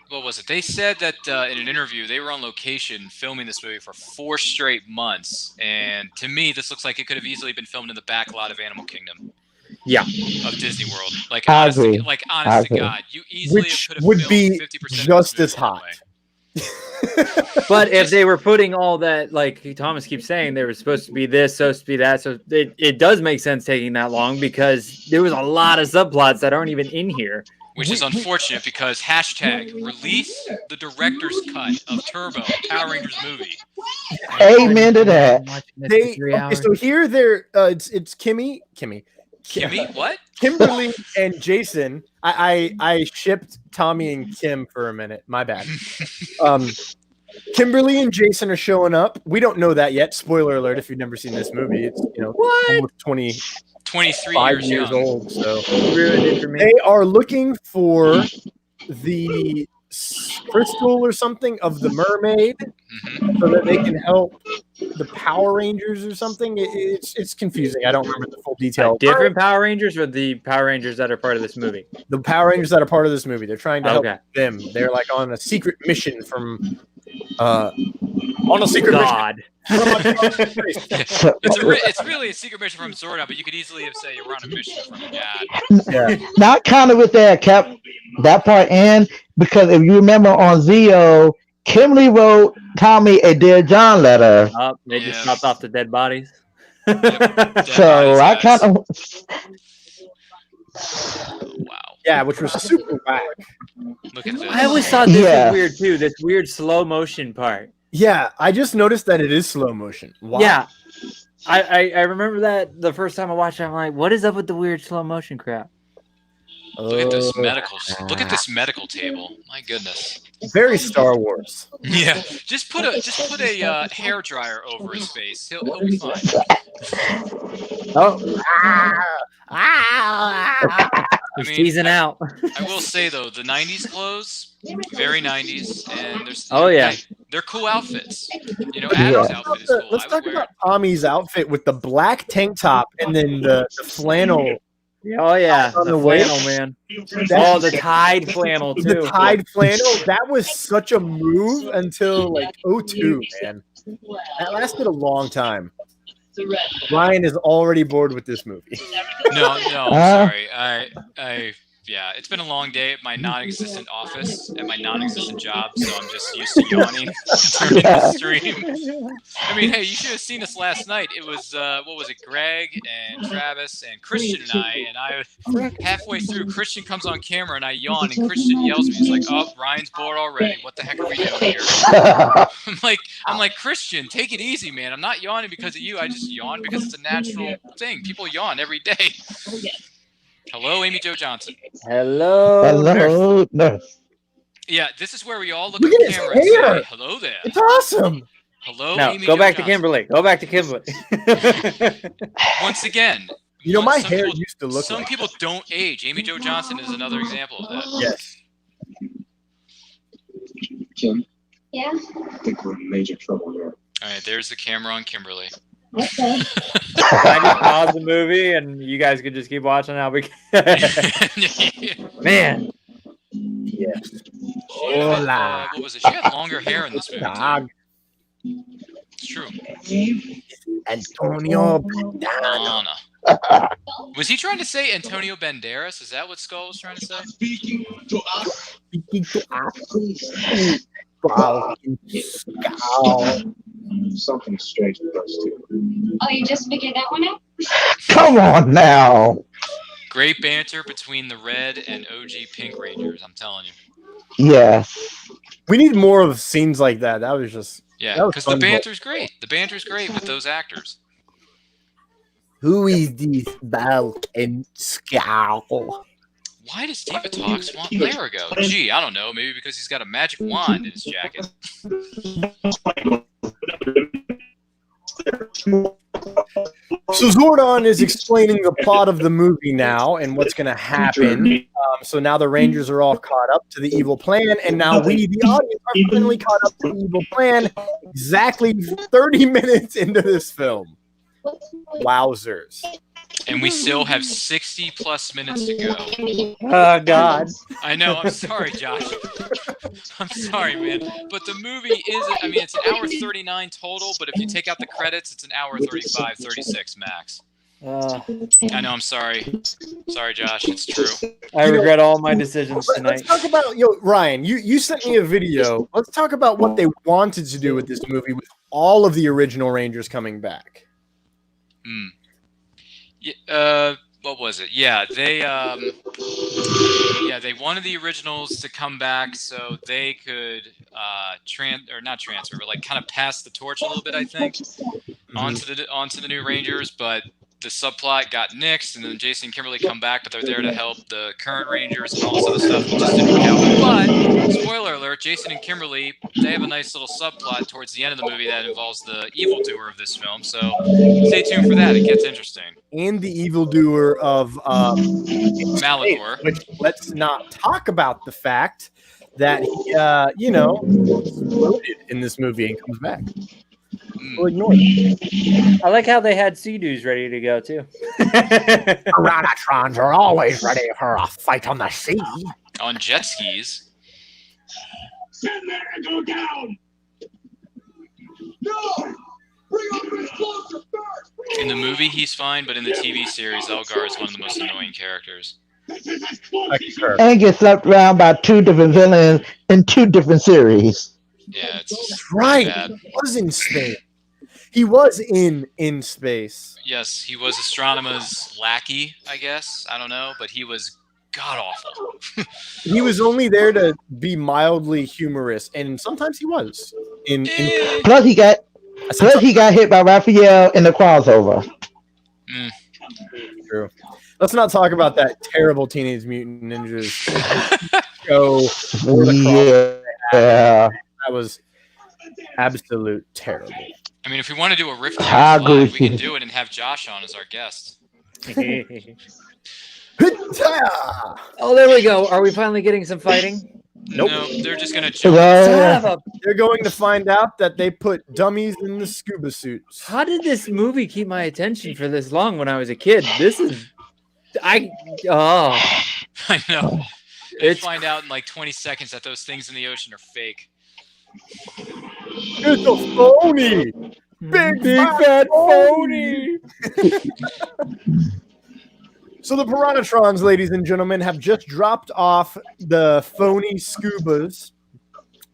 What was it? They said that in an interview they were on location filming this movie for 4 straight months, and to me, this looks like it could have easily been filmed in the back lot of Animal Kingdom. Yeah, of Disney World. Like I honestly, agree. honest to God, you easily Which could have would filmed be 50% just as hot. but if they were putting all that, like Thomas keeps saying, they were supposed to be this, supposed to be that, so it does make sense taking that long because there was a lot of subplots that aren't even in here. Which is unfortunate because #release the director's cut of Turbo, Power Rangers movie. Amen to that. So here it's Kimmy, what? Kimberly and Jason. I shipped Tommy and Kim for a minute. My bad. Kimberly and Jason are showing up. We don't know that yet. Spoiler alert if you've never seen this movie. It's almost 23 years old. So Ruined it for me. they are looking for the crystal or something of the mermaid so that they can help the Power Rangers or something. It's confusing. I don't remember the full detail. Different Power Rangers or the Power Rangers that are part of this movie? The Power Rangers that are part of this movie. They're trying to help them. They're like on a secret mission from on a secret mission. It's really a secret mission from Zorda, but you could easily have said you were on a mission from God. Yeah. Not kind of with that kept that part in because if you remember on Zeo, Kimberly wrote Tommy a Dear John letter. They just chopped off the dead bodies. So I kind of. Wow. Yeah, which was super whack. Look at this. I always thought this was weird too. This weird slow motion part. Yeah, I just noticed that it is slow motion. Wow. Yeah, I remember that the first time I watched it. I'm like, what is up with the weird slow motion crap? Look at this medical table. My goodness. Very Star Wars. Yeah. Just put a hair dryer over his face. He'll be fine. Oh. We're season out. I will say though, the '90s clothes, very '90s, and they're cool outfits. You know, Adam's outfit is cool. Let's talk about Tommy's outfit with the black tank top and then the flannel. Oh yeah, on the the flannel, waist. man. Oh, the tied flannel too. The tied flannel, that was such a move until like 02, man. That lasted a long time. Ryan is already bored with this movie. No, I'm sorry. Yeah, it's been a long day at my non-existent office, at my non-existent job, so I'm just used to yawning during the stream. I mean, hey, you should have seen us last night. It was, what was it, Greg and Travis and Christian and I halfway through, Christian comes on camera and I yawn, and Christian yells at me. He's like, oh, Ryan's bored already. What the heck are we doing here? I'm like, Christian, take it easy, man. I'm not yawning because of you. I just yawn because it's a natural thing. People yawn every day. Hello, Amy Jo Johnson. Hello. Nurse. Yeah, this is where we all look Look at at the his camera and hair. say, hello there. It's awesome. Hello, No, Amy go Jo back to Johnson. Kimberly. Go back to Kimberly. Once again, You know, my some hair people- used to look Some like people don't age. Amy Jo Johnson is another example of that. Yes. Kim, Yeah. I think we're in major trouble here. All right, there's the camera on Kimberly. Okay. I just pause the movie and you guys can just keep watching how we Man. Yes. She had, what was it? She had longer hair in this movie. Dog. Too. It's true. Antonio. Anna. Was he trying to say Antonio Banderas? Is that what Skull was trying to say? Speaking to us, something strange with us too. Oh, you just figured that one out? Come on now. Great banter between the Red and OG Pink Rangers, I'm telling you. Yes. We need more of scenes like that. That was just. Yeah, That was because the fun. banter's great. The banter's great with those actors. Who is this Bulk and Scowl? Why does David Talks want Larigo? Gee, I don't know. Maybe because he's got a magic wand in his jacket. So Zordon is explaining the plot of the movie now and what's going to happen. So now the Rangers are all caught up to the evil plan, and now we, the audience, are finally caught up to the evil plan exactly 30 minutes into this film. Wowzers. And we still have 60 plus minutes to go. Oh God. I know, I'm sorry, Josh. I'm sorry, man. But the movie is, I mean, it's an hour 39 total, but if you take out the credits, it's an hour 35, 36 max. I know, I'm sorry. Sorry, Josh, it's true. I regret all my decisions Let's tonight. talk about, Ryan, you sent me a video. Let's talk about what they wanted to do with this movie with all of the original Rangers coming back. What was it? Yeah, they wanted the originals to come back so they could not transfer, but like kind of pass the torch a little bit, I think, onto the new Rangers. But the subplot got nixed, and then Jason and Kimberly come back, but they're there to help the current Rangers and all this other stuff. It just didn't work out. But spoiler alert: Jason and Kimberly, they have a nice little subplot towards the end of the movie that involves the evildoer of this film. So stay tuned for that; it gets interesting. And the evildoer of Malador. Which, let's not talk about the fact that he, loaded in this movie and comes back. We'll ignore it. I like how they had Sea-Doos ready to go too. Piranatrons are always ready for a fight on the sea. On jet skis. Stand there and go down! No! Bring up the explosive first! In the movie, he's fine, but in the TV series, Elgar is one of the most annoying characters. This is I explosive! concur. And get slapped around by two different villains in two different series. Yeah, it's That's right. bad. He was in space. He was in space. Yes, he was Astronoma's lackey, I guess. I don't know, but he was god-awful. He was only there to be mildly humorous, and sometimes he was. Plus he got hit by Raphael in the crossover. True. Let's not talk about that terrible Teenage Mutant Ninjas show. Or the Yeah. That was absolute terrible. I mean, if we want to do a riff I live, agree we with can you. do it and have Josh on as our guest. Hittah! Oh, there we go. Are we finally getting some fighting? Nope. No, they're just gonna jump. They're going to find out that they put dummies in the scuba suits. How did this movie keep my attention for this long when I was a kid? This is, I know. They It's- find out in like 20 seconds that those things in the ocean are fake. It's a phony! Big fat phony! So the Piranatrons, ladies and gentlemen, have just dropped off the phony scubas.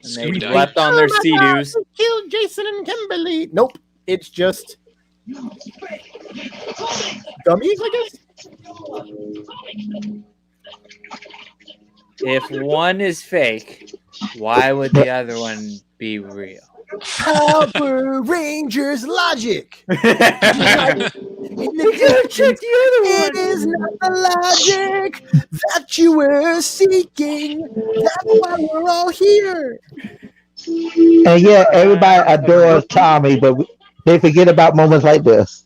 And they Scuba left on their sea-doos. Killed Jason and Kimberly. Nope. It's just dummies, I guess. If one is fake, why would the other one be real? Power Rangers logic. You gotta check the other It is not the logic that you were seeking. That's why we're all here. And yeah, everybody adores Tommy, but they forget about moments like this.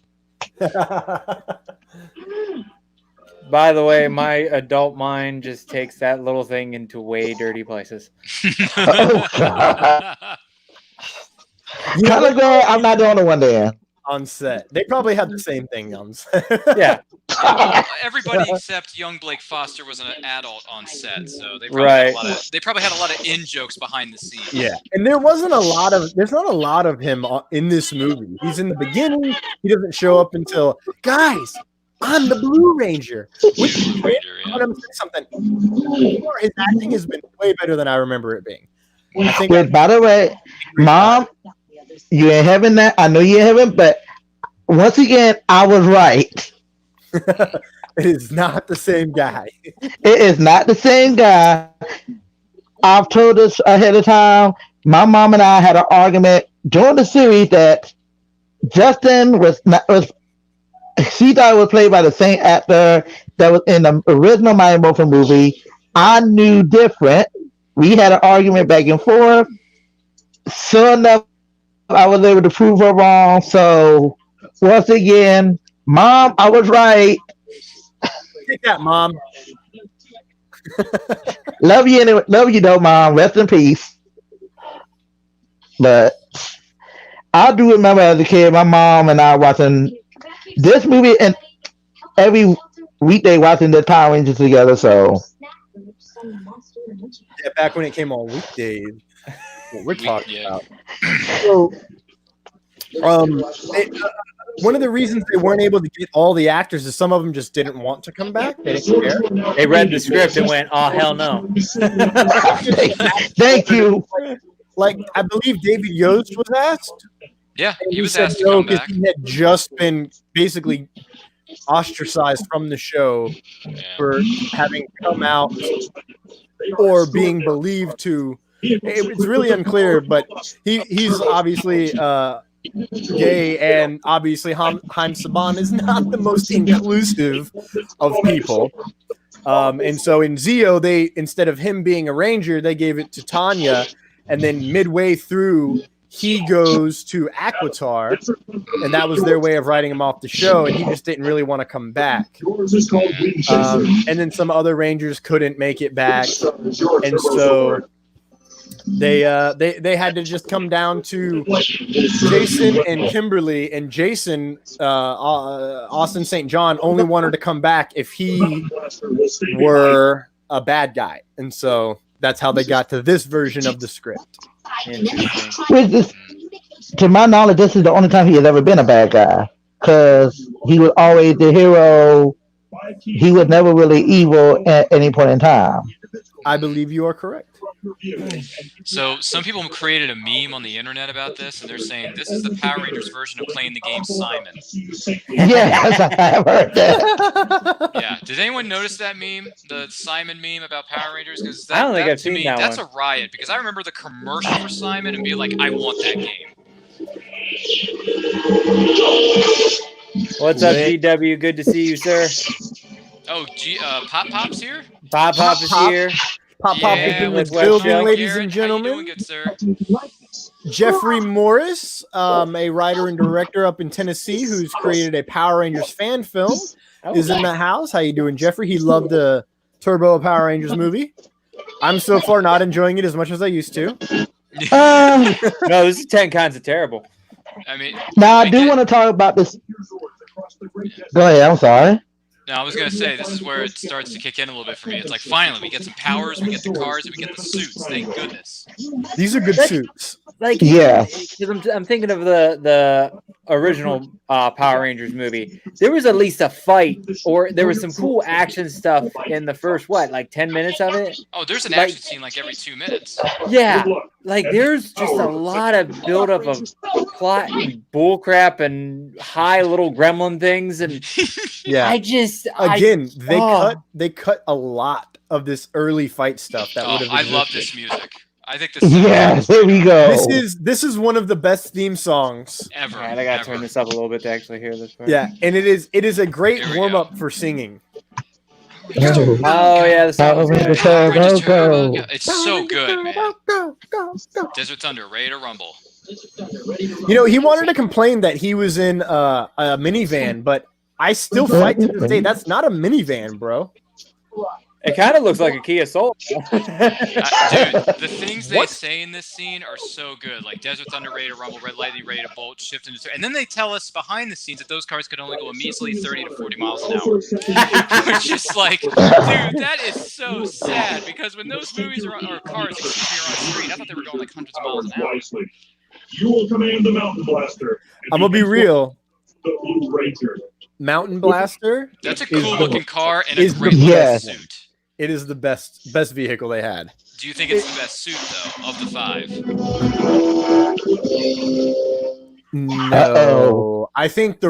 By the way, my adult mind just takes that little thing into way dirty places. Oh, God. Kind of glad I'm not the only one there. On set, they probably had the same thing on set. Yeah, Everybody except young Blake Foster was an adult on set, so they probably Right. they probably had a lot of in jokes behind the scenes. Yeah, and there's not a lot of him in this movie. He's in the beginning. He doesn't show up until, guys, I'm the Blue Ranger. Which I'm saying something. His acting has been way better than I remember it being. I think. Wait, by the way, Mom, you ain't having that. I know you haven't, but once again, I was right. It is not the same guy. It is not the same guy. I've told this ahead of time. My mom and I had an argument during the series that Justin she thought it was played by the same actor that was in the original Mighty Morphin movie. I knew different. We had an argument back and forth. Sure enough, I was able to prove her wrong. So once again, Mom, I was right. Take that, Mom. Love you anyway. Love you though, Mom. Rest in peace. But I do remember as a kid, my mom and I watching this movie and every weekday watching the Power Rangers together. So Yeah, back when it came on weekdays. What we're talking Yeah. about. So, one of the reasons they weren't able to get all the actors is some of them just didn't want to come back. They didn't care. they read the script and went, "Oh hell no!" thank you. Like, I believe David Yost was asked. Yeah, And he was said asked to no come because back. he had just been basically ostracized from the show Yeah. for having come out or being believed to. It's really unclear, but he's obviously gay, and obviously Haim Saban is not the most inclusive of people. And so in Zio, they, instead of him being a ranger, they gave it to Tanya, and then midway through, he goes to Aquitar, and that was their way of writing him off the show, and he just didn't really want to come back. And then some other rangers couldn't make it back, and so they had to just come down to Jason and Kimberly, and Jason, Austin St. John, only wanted to come back if he were a bad guy, and so that's how they got to this version of the script. Interesting. Which is, to my knowledge, this is the only time he has ever been a bad guy. Because he was always the hero. He was never really evil at any point in time. I believe you are correct. So some people created a meme on the internet about this, and they're saying this is the Power Rangers version of playing the game Simon. Yes, I have heard that. Yeah. Did anyone notice that meme, the Simon meme about Power Rangers? Because I don't think I've to seen me, that that's one. a riot. Because I remember the commercial for Simon and be like, I want that game. What's up, GW? Good to see you, sir. Oh, Pop Pop's here. Pop Pop is Pop. here. Pop Pop is Yeah, in the with building, Chuck. ladies Garrett, and how you doing, gentlemen. good sir? Jeffrey Morris, a writer and director up in Tennessee who's created a Power Rangers fan film, is in the house. How you doing, Jeffrey? He loved the Turbo Power Rangers movie. I'm so far not enjoying it as much as I used to. No, this is 10 kinds of terrible. I mean, Now I do want to talk about this. Go ahead. I'm sorry. no, I was gonna say this is where it starts to kick in a little bit for me. It's like finally we get some powers, we get the cars, and we get the suits. Thank goodness. These are good suits. Like, Yeah. because I'm thinking of the original Power Rangers movie. There was at least a fight, or there was some cool action stuff in the first, like 10 minutes of it? Oh, there's an action scene like every 2 minutes. Yeah. Like, there's just a lot of buildup of plot and bullcrap and high little gremlin things. And Yeah. They cut a lot of this early fight stuff that would have I existed. love this music. I think this Yeah, here we go. This is one of the best theme songs ever. All right, I gotta turn this up a little bit to actually hear this part. Yeah, and it is a great Here we warm go. up for singing. Oh yeah, the song was good. Power Rangers Turbo. Go. It's so good, man. Go. Desert Thunder, ready to rumble. You know, he wanted to complain that he was in a minivan, but I still fight to this day. That's not a minivan, bro. It kind of looks like a Kia Soul. Dude, the things they say in this scene are so good. Like Desert Thunder, ready to rumble, Red Lightning, ready to bolt, shift into. And then they tell us behind the scenes that those cars could only go a measly 30 to 40 miles an hour. Which is like, dude, that is so sad. Because when those movies or cars, excuse me, are on screen, I thought they were going like hundreds of miles an hour. You will command the Mountain Blaster. I'm gonna be real. The Blue Ranger. Mountain Blaster. That's a cool looking car and a is great the looking best. suit. It is the best vehicle they had. Do you think it's the best suit though of the 5? No, Uh-oh. I think the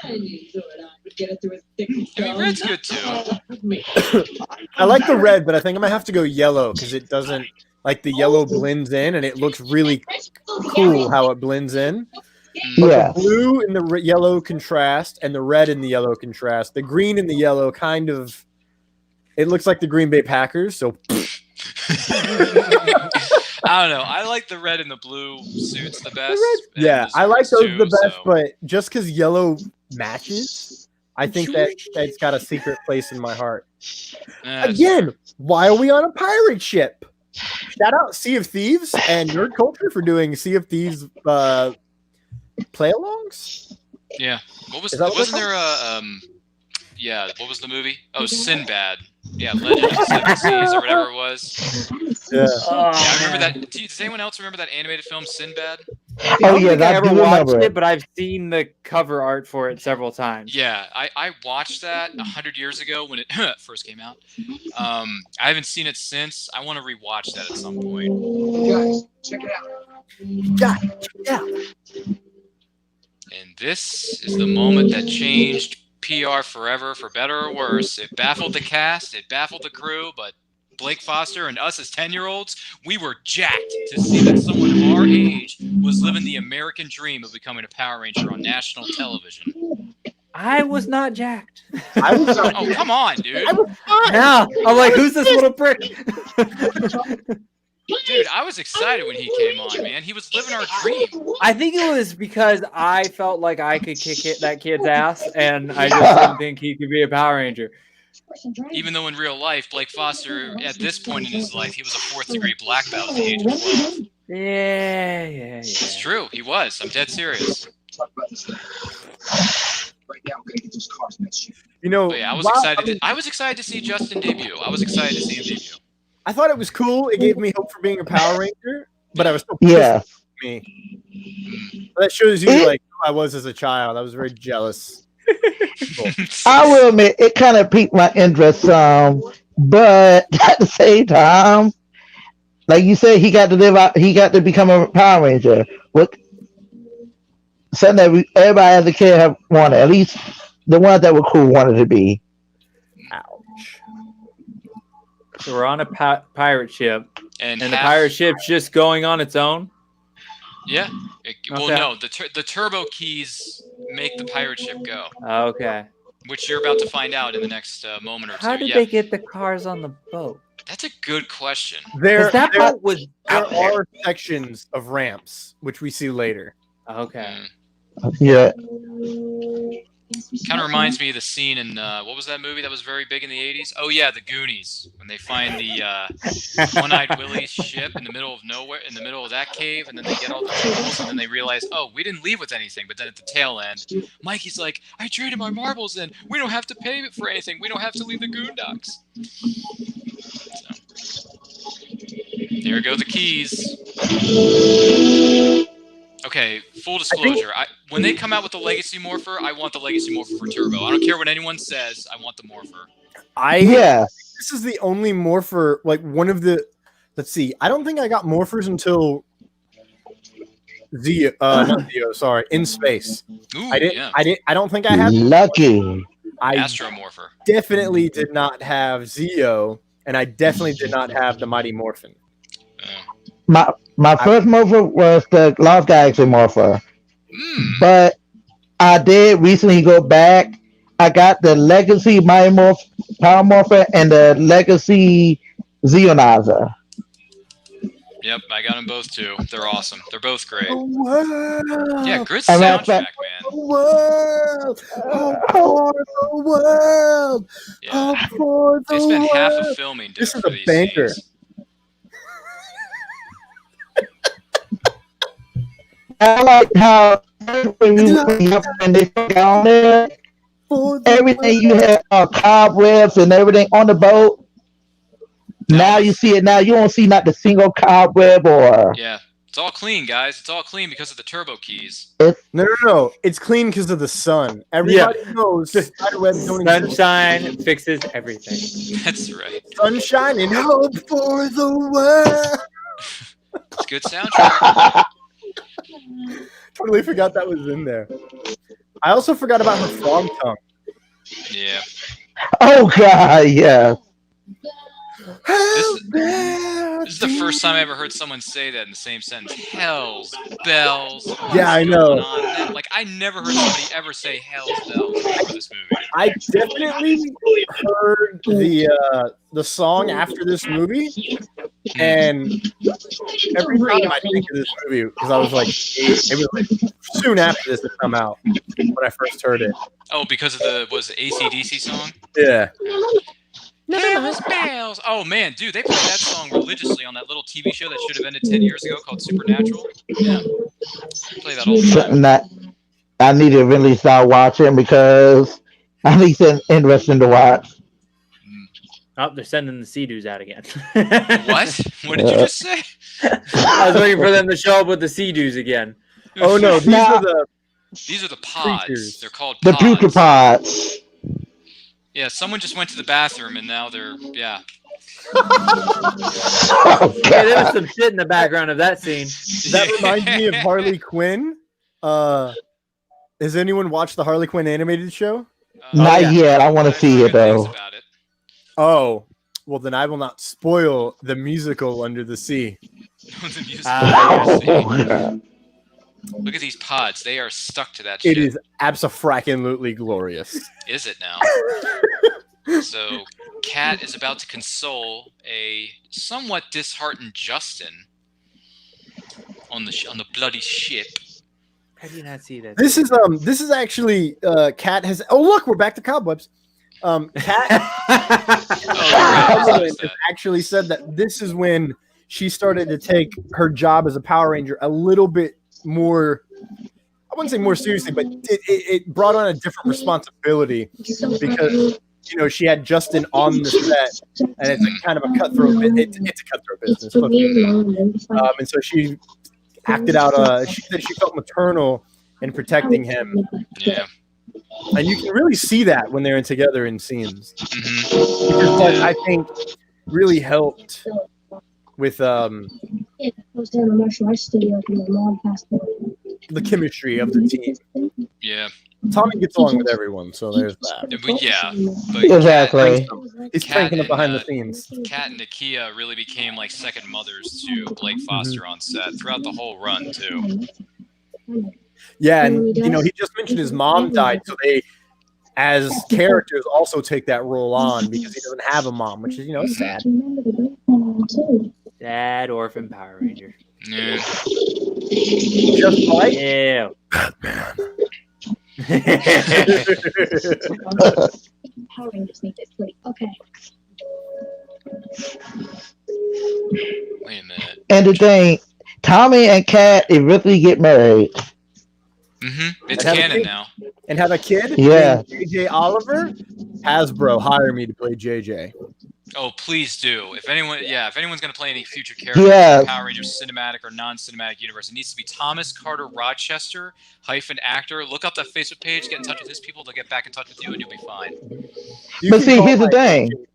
I mean, red's good too. I like the red, but I think I'm gonna have to go yellow because it doesn't like the yellow blends in, and it looks really cool how it blends in. Yeah. The blue and the yellow contrast, and the red and the yellow contrast. The green and the yellow kind of. It looks like the Green Bay Packers. So. I don't know. I like the red and the blue suits the best. Yeah, and I like those too, the best, so- but just because yellow matches, I think that's got a secret place in my heart. Again, why are we on a pirate ship? Shout out Sea of Thieves and Nerd Culture for doing Sea of Thieves play-alongs. Yeah. What was? Is that what Wasn't they're there a? Yeah. What was the movie? Oh, Sinbad. Yeah, Legend of the Seven Seas or whatever it was. Yeah. Yeah, I remember that. Does anyone else remember that animated film Sinbad? I Oh don't yeah, think I I ever do watched remember it, but I've seen the cover art for it several times. Yeah, I watched that 100 years ago when it first came out. I haven't seen it since. I want to rewatch that at some point. Guys, check it out. Yeah. And this is the moment that changed PR forever, for better or worse. It baffled the cast, it baffled the crew, but Blake Foster and us as 10-year-olds, we were jacked to see that someone our age was living the American dream of becoming a Power Ranger on national television. I was not jacked. I was not. Oh, come on, dude. I was fine. Yeah, I'm like, who's this little prick? Dude, I was excited when he came on, man. He was living our dream. I think it was because I felt like I could kick that kid's ass, and I just didn't think he could be a Power Ranger. Even though in real life, Blake Foster, at this point in his life, he was a 4th-degree black belt at the age of 12. Yeah. It's true. He was. I'm dead serious. Talk about this later. Right now, we're gonna get those cars next year. You know, But yeah, I was excited to see Justin debut. I was excited to see him debut. I thought it was cool. It gave me hope for being a Power Ranger, but I was still pissed Yeah. at me. That shows you like who I was as a child. I was very jealous. I will admit it kind of piqued my interest but at the same time, like you said, he got to live out, he got to become a Power Ranger. What something that everybody as a kid have wanted, at least the ones that were cool wanted to be. So we're on a pirate ship, and and the pirate ship's just going on its own. Yeah. Well, Okay. no, the turbo keys make the pirate ship go, Okay. which you're about to find out in the next moment or two. How did Yeah, they get the cars on the boat? that's a good question. There, Because that boat was there are sections of ramps which we see later. Okay. Yeah. Kind of reminds me of the scene in what was that movie that was very big in the 80s? Oh yeah, The Goonies, when they find the One-Eyed Willie's ship in the middle of nowhere, in the middle of that cave, and then they get all the tools, and then they realize, oh, we didn't leave with anything. But then at the tail end, Mikey's like, I traded my marbles in. We don't have to pay for anything. We don't have to leave the Goondocks. So, there go the keys. Okay, full disclosure. When they come out with the Legacy Morpher, I want the Legacy Morpher for Turbo. I don't care what anyone says. I want the Morpher. This is the only Morpher, like one of the. Let's see. I don't think I got Morphers until not Zeo. Sorry, In Space. Ooh, I didn't. yeah. I don't think I had. Lucky. I Astro Morpher. definitely did not have Zeo, and I definitely did not have the Mighty Morphin. My first morpher was the Lost Galaxy morpher, but I did recently go back. I got the Legacy Mighty Power Morpher and the Legacy Zeonizer. Yep, I got them both too. They're awesome. They're both great. World, Yeah, good And soundtrack, that's- man. world, for the world, Yeah. for the They spent half world. of filming This doing is for a these banker. scenes. I like how when they put down there, For the everything you had cobwebs and everything on the boat. Now you see it. Now you don't see not the single cobweb or. Yeah, it's all clean, guys. It's all clean because of the turbo keys. No. It's clean because of the sun. Everybody knows spiderwebs don't exist. Sunshine fixes everything. That's right. Sunshine and hope for the world. It's a good soundtrack. Totally forgot that was in there. I also forgot about her frog tongue. Yeah. Oh God, yeah. This is the first time I ever heard someone say that in the same sentence. Hell's bells. Yeah, I know. Like, I never heard somebody ever say Hell's bells before this movie. I definitely heard the song after this movie, and every time I think of this movie, because I was like, it was like soon after this had come out when I first heard it. Oh, because of the AC/DC song? Yeah. Hell's bells. Oh man, dude, they played that song religiously on that little TV show that should have ended 10 years ago called Supernatural. Yeah. Play that all the time. Something that I need to really start watching because I need something interesting to watch. Oh, they're sending the Sea-Doos out again. What? What did you just say? I was waiting for them to show up with the Sea-Doos again. Oh no, these are the These are the pods. creatures. They're called The pods. Putripods. Yeah, someone just went to the bathroom and now they're Oh, Yeah, there was God. some shit in the background of that scene. that reminds me of Harley Quinn. Has anyone watched the Harley Quinn animated show? Not yeah. yet. I want to I've see heard it good things though. about it. Oh, well then I will not spoil the musical Under the Sea. The music. Oh, Look at these pods. They are stuck to that shit. It is abso-frackin-lutely glorious. Is it now? So, Kat is about to console a somewhat disheartened Justin on the bloody ship. How do you not see that? This is actually Kat has. Oh look, we're back to cobwebs. Kat has actually said that this is when she started to take her job as a Power Ranger a little bit more. I wouldn't say more seriously, but it brought on a different responsibility because she had Justin on the set, and it's a kind of a cutthroat. It's a cutthroat business, and so she acted out. She said she felt maternal in protecting him. Yeah. And you can really see that when they're together in scenes. Mm-hmm. Which is what I think really helped with I was down in the martial arts studio and my mom passed away. the chemistry of the team. Yeah. Tommy gets along with everyone, so there's that. Yeah. But exactly. He's Kat cranking up and, behind the scenes. Kat and Nakia really became like second mothers to Blake Foster on set throughout the whole run too. Yeah, and he just mentioned his mom died, so they, as characters, also take that role on because he doesn't have a mom, which is sad. That orphan Power Ranger. Yeah. Just like Ew. Power Rangers make this sleep. Okay. Wait a minute. And the thing, Tommy and Kat eventually get married. It's have a canon kid. now. and have a kid. Yeah. named JBauerart. Hasbro, hire me to play JJ. Oh, please do. If anyone's gonna play any future character Yeah. in the Power Rangers cinematic or non-cinematic universe, it needs to be Thomas Carter Rochester -actor. Look up that Facebook page, get in touch with his people. They'll get back in touch with you, and you'll be fine. You But can see, call here's the my thing. agents.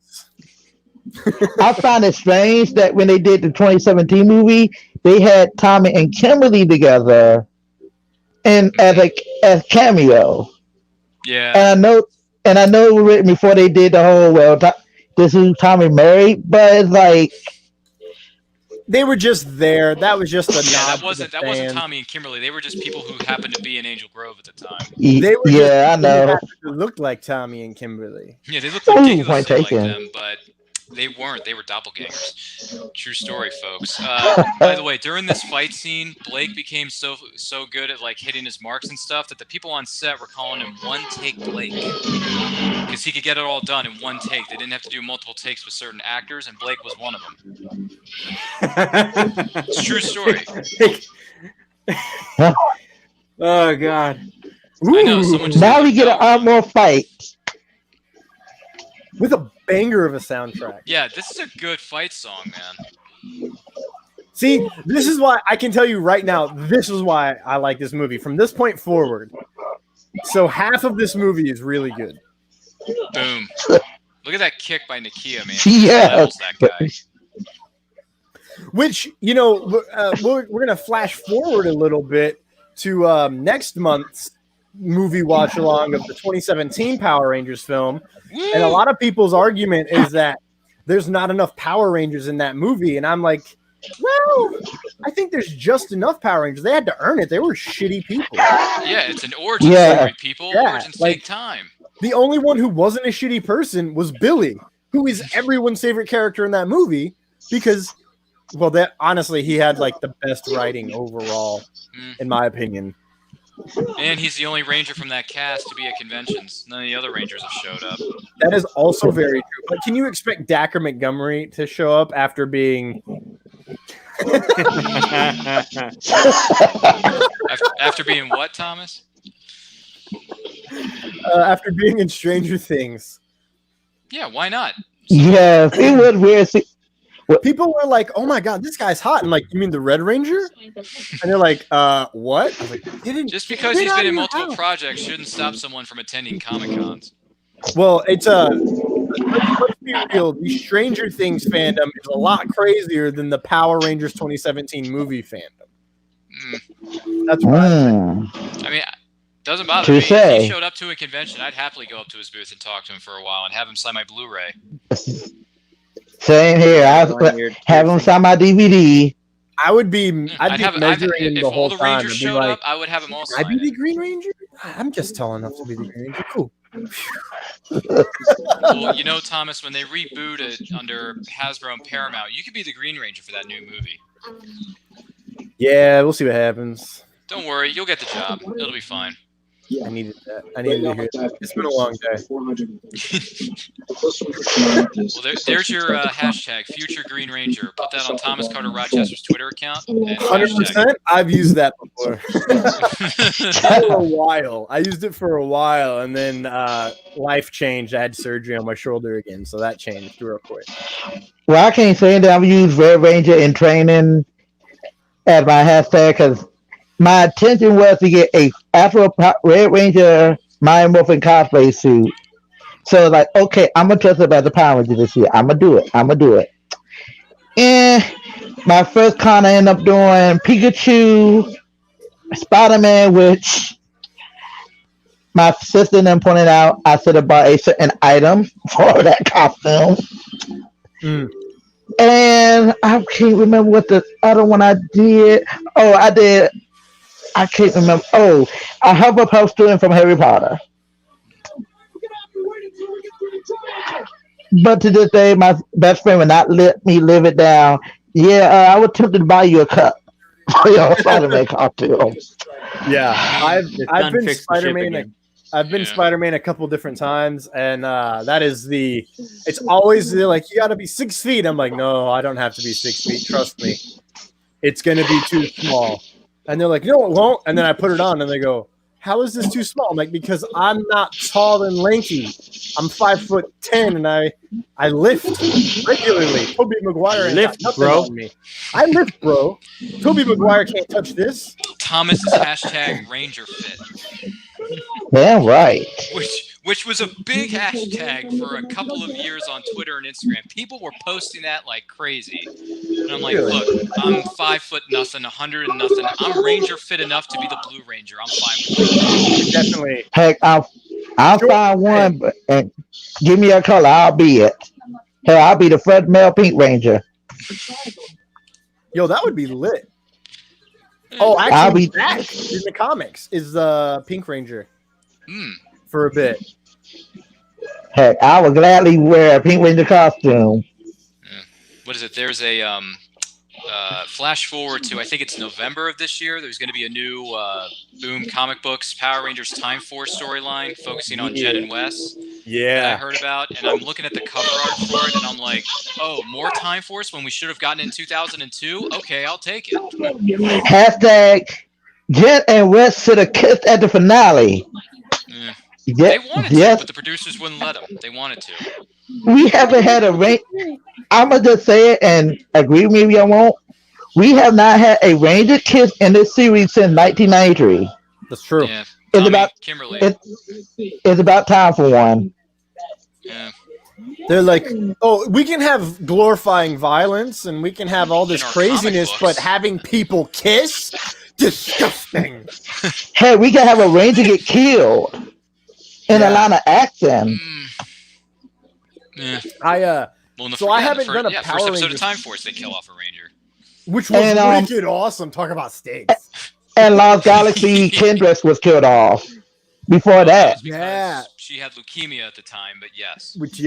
I find it strange that when they did the 2017 movie, they had Tommy and Kimberly together, and as cameo. Yeah. And I know it was written before they did the whole this is Tommy married, but it's like They were just there. That was just a nod. Yeah, to the wasn't fans. Tommy and Kimberly. They were just people who happened to be in Angel Grove at the time. They were yeah, I just people who know. happened to look like Tommy and Kimberly. Yeah, they looked ridiculously Ooh, point like taken. them, but they weren't. They were doppelgangers. True story, folks. By the way, during this fight scene, Blake became so good at like hitting his marks and stuff that the people on set were calling him One Take Blake because he could get it all done in one take. They didn't have to do multiple takes with certain actors, and Blake was one of them. It's a true story. Oh God. I know, someone just Now said we get an no. armor fight. With a banger of a soundtrack. Yeah, this is a good fight song, man. See, this is why I can tell you right now, this is why I like this movie. From this point forward. So half of this movie is really good. Boom. Look at that kick by Nakia, man. He Yeah. levels that guy. Which, we're going to flash forward a little bit to next month's movie watch along of the 2017 Power Rangers film. And a lot of people's argument is that there's not enough Power Rangers in that movie. And I'm like, well, I think there's just enough Power Rangers. They had to earn it. They were shitty people. Yeah, it's an origin Yeah. story, people. Yeah, Origins like- take time. The only one who wasn't a shitty person was Billy, who is everyone's favorite character in that movie because, well, that honestly, he had like the best writing overall, in my opinion. And he's the only ranger from that cast to be at conventions. None of the other rangers have showed up. That is also very true. But can you expect Dacker Montgomery to show up after being After being what, Thomas? after being in Stranger Things? Yeah, why not? Yeah, it was weird. People were like, "Oh my god, this guy's hot!" And like, you mean the Red Ranger? And they're like, "What?" I was like, "You didn't." Just because get he's out been of in your multiple house." projects shouldn't stop someone from attending Comic-Cons. Well, it's let's be real. The Stranger Things fandom is a lot crazier than the Power Rangers 2017 movie fandom. That's right. Mm. I mean, doesn't bother Touche. me. If he showed up to a convention, I'd happily go up to his booth and talk to him for a while and have him sign my Blu-ray. Same here. I have them sign my DVD. I'd be measuring him if the all whole the time. Rangers And be showed like, up, I would have them all "Can I sign be the it. Green Ranger? I'm just tall enough to be the Green Ranger. Cool." Well, Thomas, when they reboot it under Hasbro and Paramount, you could be the Green Ranger for that new movie. Yeah, we'll see what happens. Don't worry, you'll get the job. It'll be fine. I needed that. I needed to hear that. It's been a long day. Well, there's your hashtag, Future Green Ranger. Put that on Thomas Carter Rochester's Twitter account. And 100%. I've used that before hashtag. for a while. I used it for a while, and then life changed. I had surgery on my shoulder again, so that changed real quick. Well, I can't say that I've used Red Ranger in training as my hashtag because my intention was to get a actual Red Ranger Mighty Morphin cosplay suit. So like, okay, I'm gonna trust about the Power Ranger this year. I'm gonna do it. And my first con I ended up doing Pikachu, Spider-Man, which my sister then pointed out I should have bought a certain item for that costume. Mm. And I can't remember what the other one I did. Oh, I can't remember. Oh, a Hufflepuff student from Harry Potter. But to this day, my best friend would not let me live it down. Yeah, I would tempted to buy you a cup for your Spider-Man costume. Yeah, I've It's I've done been fixed the ship Spider-Man. again. I've been Yeah. Spider-Man a couple different times, and that is it's always like, you got to be 6 feet. I'm like, no, I don't have to be 6 feet. Trust me, it's gonna be too small. And they're like, no, it won't. And then I put it on, and they go, how is this too small? I'm like, because I'm not tall and lanky. I'm 5'10", and I lift regularly. Tobey Maguire ain't Lift, got nothing bro. on me. I lift, bro. Tobey Maguire can't touch this. Thomas is hashtag Ranger Fit, Damn right. which was a big hashtag for a couple of years on Twitter and Instagram. People were posting that like crazy. And I'm like, Really? look, I'm 5 foot nothing, 100 and nothing. I'm Ranger Fit enough to be the Blue Ranger. I'm fine with it. Definitely. Heck, I'll Sure. find one and give me a color. I'll be it. Hell, I'll be the Fred Mel Pink Ranger. Yo, that would be lit. Oh, I'll actually, be- Ash in the comics is the Pink Ranger Hmm. for a bit. Heck, I would gladly wear a Pink Ranger costume. What is it? There's a flash forward to, I think it's November of this year. There's going to be a new Boom Comic Books Power Rangers Time Force storyline focusing on Jen and Wes that I Yeah. heard about. And I'm looking at the cover art for it, and I'm like, oh, more Time Force when we should have gotten in 2002? Okay, I'll take it. Hashtag Jet and West should have kissed at the finale. Yeah. Yeah, They wanted to, yes, but the producers wouldn't let them. They wanted to. we haven't had a range. I'm gonna just say it and agree with me if you won't. We have not had a Ranger kiss in this series since 1993. That's true. Yeah. It's Tommy, about Kimberly. it's about time for one. Yeah. They're like, oh, we can have glorifying violence and we can have all this In our craziness, comic but books. having people kiss? Disgusting. Hey, we can have a Ranger get killed in a line of action. Yeah. I Well, in the So I in the haven't first, done a first Power episode Rangers- of Time Force, they kill off a Ranger. which was And, wicked awesome. Talk about stakes. And Lost Galaxy Kendress was killed off before That that. was because Yeah. she had leukemia at the time, but yes. Which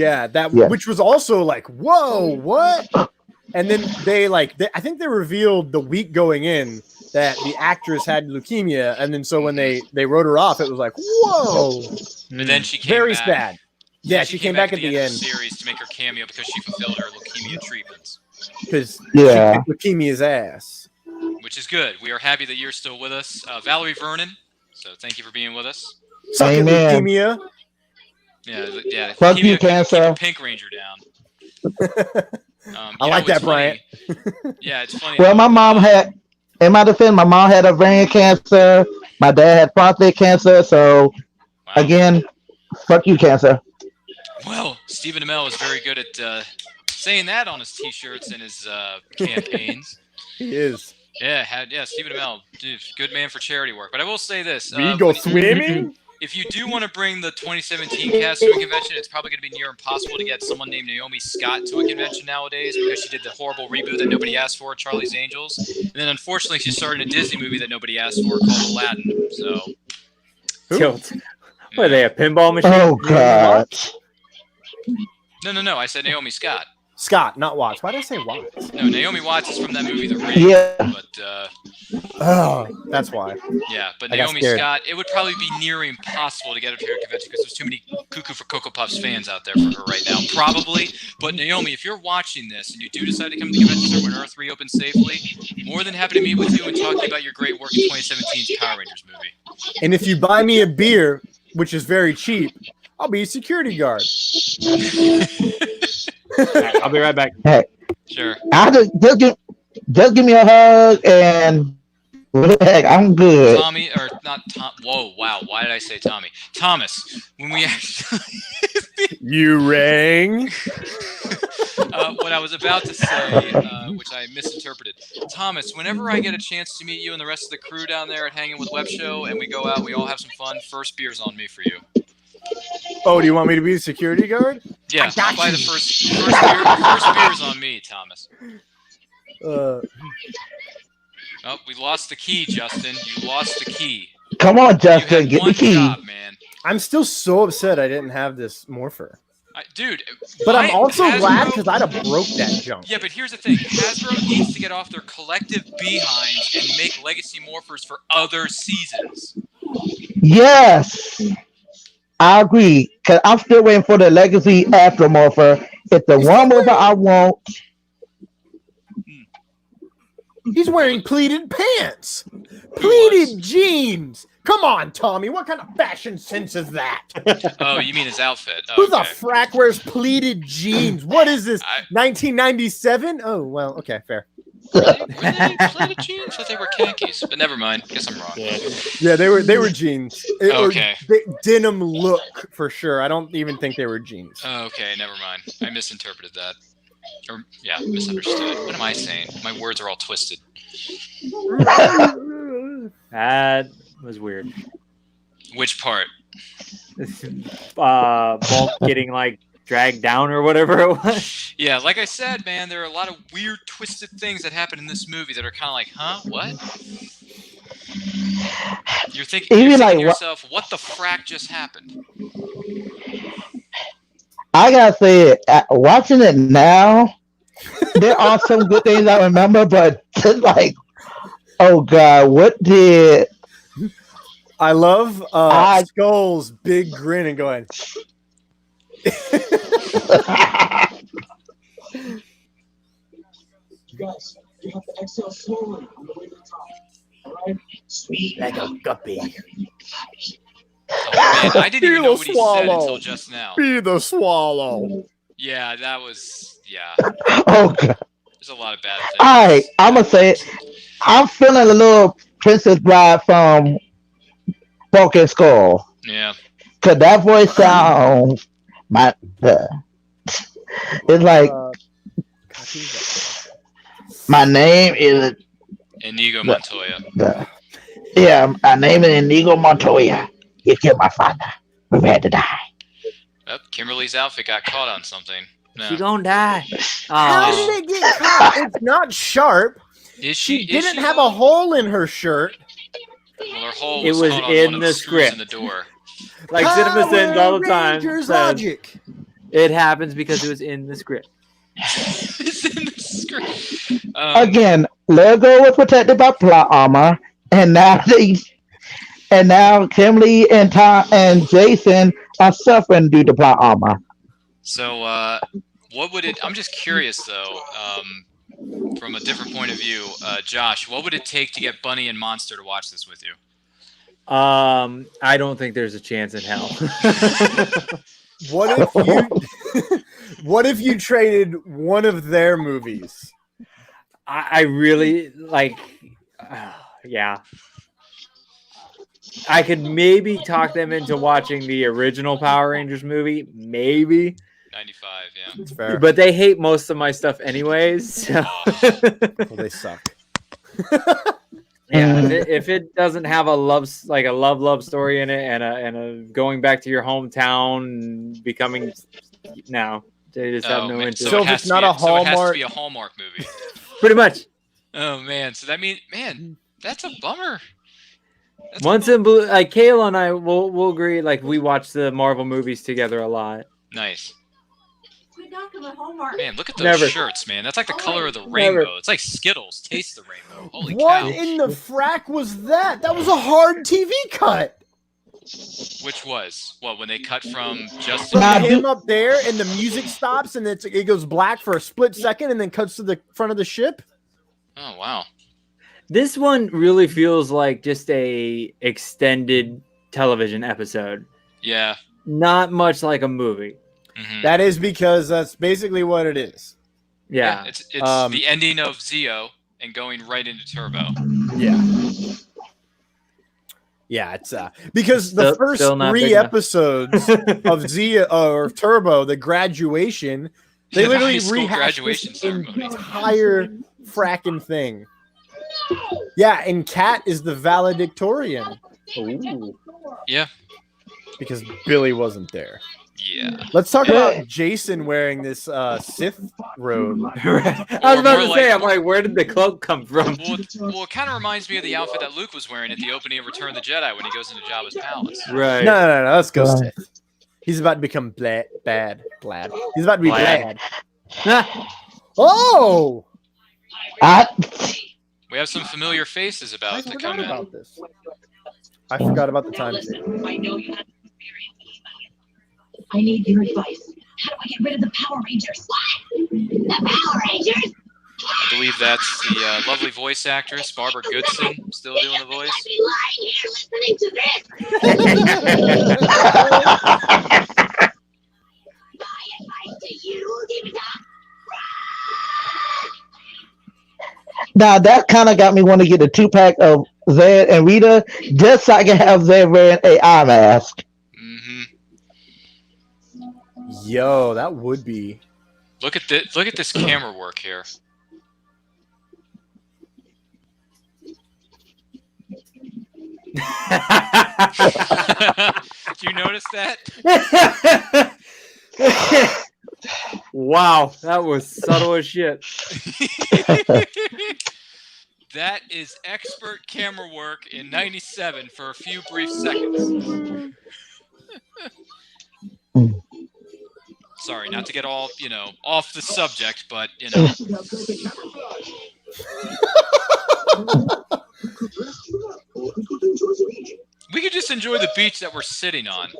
which was also like, whoa, what? And then I think they revealed the week going in that the actress had leukemia, and then so when they wrote her off, it was like, whoa, But then she came very back. sad. Yeah, she came back at the of end the series to make her cameo because she fulfilled her leukemia treatments, because Yeah. she kicked leukemia's ass. which is good. We are happy that you're still with us, Valerie Vernon. So thank you for being with us. Suck it, Amen. leukemia. Yeah. Fuck you, Keep cancer. a Pink Ranger down. I like that, Bryant. Yeah, it's funny. Well, my mom had, in my defense, my mom had ovarian cancer. My dad had prostate cancer. So Wow. again, fuck you, cancer. Well, Stephen Amell is very good at saying that on his T-shirts and his campaigns. He is. Yeah, Stephen Amell, dude, good man for charity work. But I will say this: We go swimming. if you do want to bring the 2017 cast to a convention, it's probably going to be near impossible to get someone named Naomi Scott to a convention nowadays because she did the horrible reboot that nobody asked for, Charlie's Angels, and then unfortunately she starred in a Disney movie that nobody asked for called Aladdin. So Tilt. What are they, a pinball machine? Oh God. no, I said Naomi Scott. Scott, not Watts. Why did I say Watts? No, Naomi Watts is from that movie, The Ring. Yeah. But Oh, that's why. yeah, but I got Naomi scared. Scott, it would probably be near impossible to get her to a convention because there's too many Cuckoo for Cocoa Puffs fans out there for her right now, probably. But Naomi, if you're watching this and you do decide to come to the convention center when Earth reopens safely, more than happy to meet with you and talk to you about your great work in 2017's Power Rangers movie. And if you buy me a beer, which is very cheap, I'll be a security guard. Alright, I'll be right back. Sure. I just give me a hug and heck, I'm good. Tommy, or not Tom. Whoa, wow. Why did I say Tommy? Thomas, when we actually. You rang. What I was about to say, which I misinterpreted. Thomas, whenever I get a chance to meet you and the rest of the crew down there at Hanging with Web Show and we go out, we all have some fun, first beer's on me for you. Oh, do you want me to be the security guard? Yeah, I'll buy the first beer's on me, Thomas. Oh, we lost the key, Justin. You lost the key. Come on, You Justin, had get one the key. job, man. I'm still so upset I didn't have this morpher. Dude. But I'm also Hasbro- glad because I'd have broke that junk. Yeah, but here's the thing. Hasbro needs to get off their collective behinds and make Legacy Morphers for other seasons. Yes, I agree. Cause I'm still waiting for the Legacy Astromorpher. It's the one morpher I want. He's wearing pleated pants, pleated jeans. Come on, Tommy. What kind of fashion sense is that? Oh, you mean his outfit? Oh, Who the okay. frack wears pleated jeans? What is this? 1997? Oh, well, okay, fair. Were they pleated jeans? I thought they were khakis, but never mind. Guess I'm wrong. Yeah, they were jeans. Okay. Denim look for sure. I don't even think they were jeans. Okay, never mind. I misinterpreted that. Or, yeah, misunderstood. What am I saying? My words are all twisted. That was weird. Which part? Bulk getting like dragged down or whatever it was. Yeah, like I said, man, there are a lot of weird, twisted things that happen in this movie that are kind of like, huh? What? You're thinking to yourself, what the frack just happened? I gotta say, watching it now, there are some good things I remember, but it's like, oh god, what did? I love Skull's big grin and going. Guys, you have to exhale slowly on the way to the top. All right? Sweet. Like a guppy. Oh, man, I didn't even know what he said until just now. Be the swallow. Yeah, that was, yeah. Oh god. There's a lot of bad things. Alright, I'm gonna say it. I'm feeling a little Princess Bride from Bulk and Skull. Yeah. Cause that voice sounds it's like my name is Inigo Montoya. my name is Inigo Montoya. You killed my father. Prepare to die. Oh, Kimberly's outfit got caught on something. No. She gonna die. How Oh. did it get caught? It's not sharp. Is She is didn't she have though? a hole in her shirt. Well, her hole It was, was caught on in one of the screws script. in the door. Like Cinema sins all the time. Rangers says, logic. It happens because it was in the script. It's in the script. Again, Lego was protected by plot armor, and now Kimberly and Tom and Jason are suffering due to plot armor. So, what would it? I'm just curious though. From a different point of view, Josh, what would it take to get Bunny and Monster to watch this with you? I don't think there's a chance in hell. What if you traded one of their movies? I really like. Yeah. I could maybe talk them into watching the original Power Rangers movie, maybe. 95, yeah. It's fair. But they hate most of my stuff anyways. So. Well, they suck. Yeah, if it doesn't have a love story in it and a going back to your hometown and becoming they just have no interest. So if it's not a Hallmark, so it has to be a Hallmark movie. Pretty much. Oh man, so that means that's a bummer. Once in blue, like Kayla and I will agree. Like we watch the Marvel movies together a lot. Nice. Hallmark. Man, look at those shirts, man. That's like the color of the rainbow. It's like Skittles. Taste the rainbow. Holy what cow. in the frack was that? That was a hard TV cut. Which was? What, when they cut from just... From him up there and the music stops and it goes black for a split second and then cuts to the front of the ship? Oh, wow. This one really feels like just a extended television episode. Yeah. Not much like a movie. Mm-hmm. That is because that's basically what it is. Yeah. It's the ending of Zeo and going right into Turbo. Yeah. Yeah, it's because the first 3 episodes of Zeo or Turbo, the graduation, they literally rehashed this entire fracking thing. Yeah, and Kat is the valedictorian. Ooh. Yeah. Because Billy wasn't there. Yeah. Let's talk about Jason wearing this Sith robe. I was about to say, I'm like, where did the cloak come from? Well, it kind of reminds me of the outfit that Luke was wearing at the opening of Return of the Jedi when he goes into Jabba's palace. Right. No, let's go Sith. He's about to become bad. He's about to be Glad. glad. Oh! We have some familiar faces I about to forgot come in. about this. I forgot about the time change. I know you have experience. I need your advice. How do I get rid of the Power Rangers? What? The Power Rangers? I believe that's the lovely voice actress, Barbara Goodson, still doing the voice. I'd be lying here listening to this. My advice to you, Divita. Now that kind of got me want to get a 2-pack of Zed and Rita just so I can have Zed wearing a eye mask. Mm-hmm. Yo, that would be. Look at this camera work here. Did you notice that? Wow, that was subtle as shit. That is expert camera work in '97 for a few brief seconds. Sorry, not to get all, off the subject, but, we could just enjoy the beach that we're sitting on.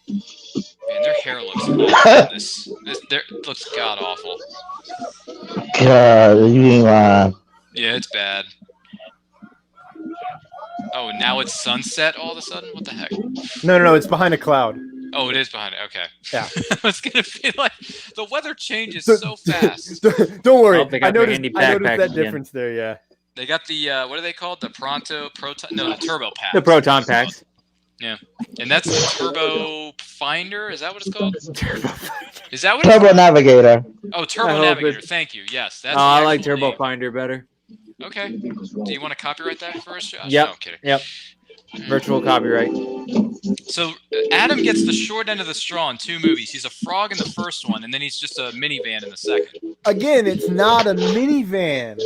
Man, their hair looks awful. This looks god awful. God, you ain't lying. Yeah, it's bad. Oh, now it's sunset all of a sudden? What the heck? No, it's behind a cloud. Oh, it is behind it. Okay. Yeah. I was gonna be like, the weather changes so fast. Don't worry. They I got their noticed handy that backpacks again. difference there. Yeah. They got the what are they called? The Proton? No, the Turbo Packs. The proton packs. Yeah, and that's the Turbo Finder. Is that what it's called? Is that what? Turbo it's called? Navigator. Oh, I Turbo hope Navigator. it- Thank you. Yes, that's. Oh, the I like actual Turbo name. Finder better. Okay. Do you want to copyright that for us, Josh? Yep. No, I'm kidding. Yep. Virtual copyright. So Adam gets the short end of the straw in two movies. He's a frog in the first one, and then he's just a minivan in the second. Again, it's not a minivan.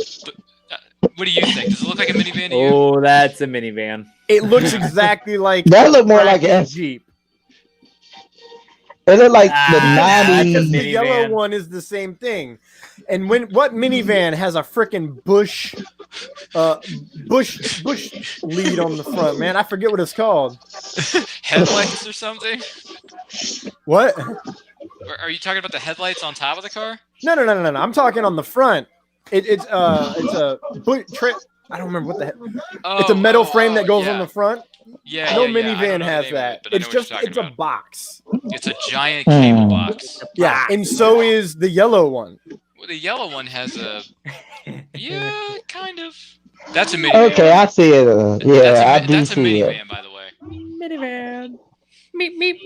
What do you think? Does it look like a minivan to you? Oh, that's a minivan. It looks exactly like That looked more like a a Jeep. It looked like that's Because the the 90s. yellow Minivan. one is the same thing. And what minivan has a freaking bush lead on the front, man? I forget what it's called. Headlights or something? What? Or are you talking about the headlights on top of the car? No. I'm talking on the front. It's a I don't remember what the heck. It's a metal frame that goes on the front. Yeah, No yeah, yeah. I don't minivan know the has name of that. it, but I know It's what you're just talking it's a about. box. It's a giant cable box. Yeah, and so is the yellow one. Well, the yellow one has a yeah, kind of. That's a minivan. Okay, I see it. Yeah, I do that's a see it. minivan, by the way. Minivan. Meep meep.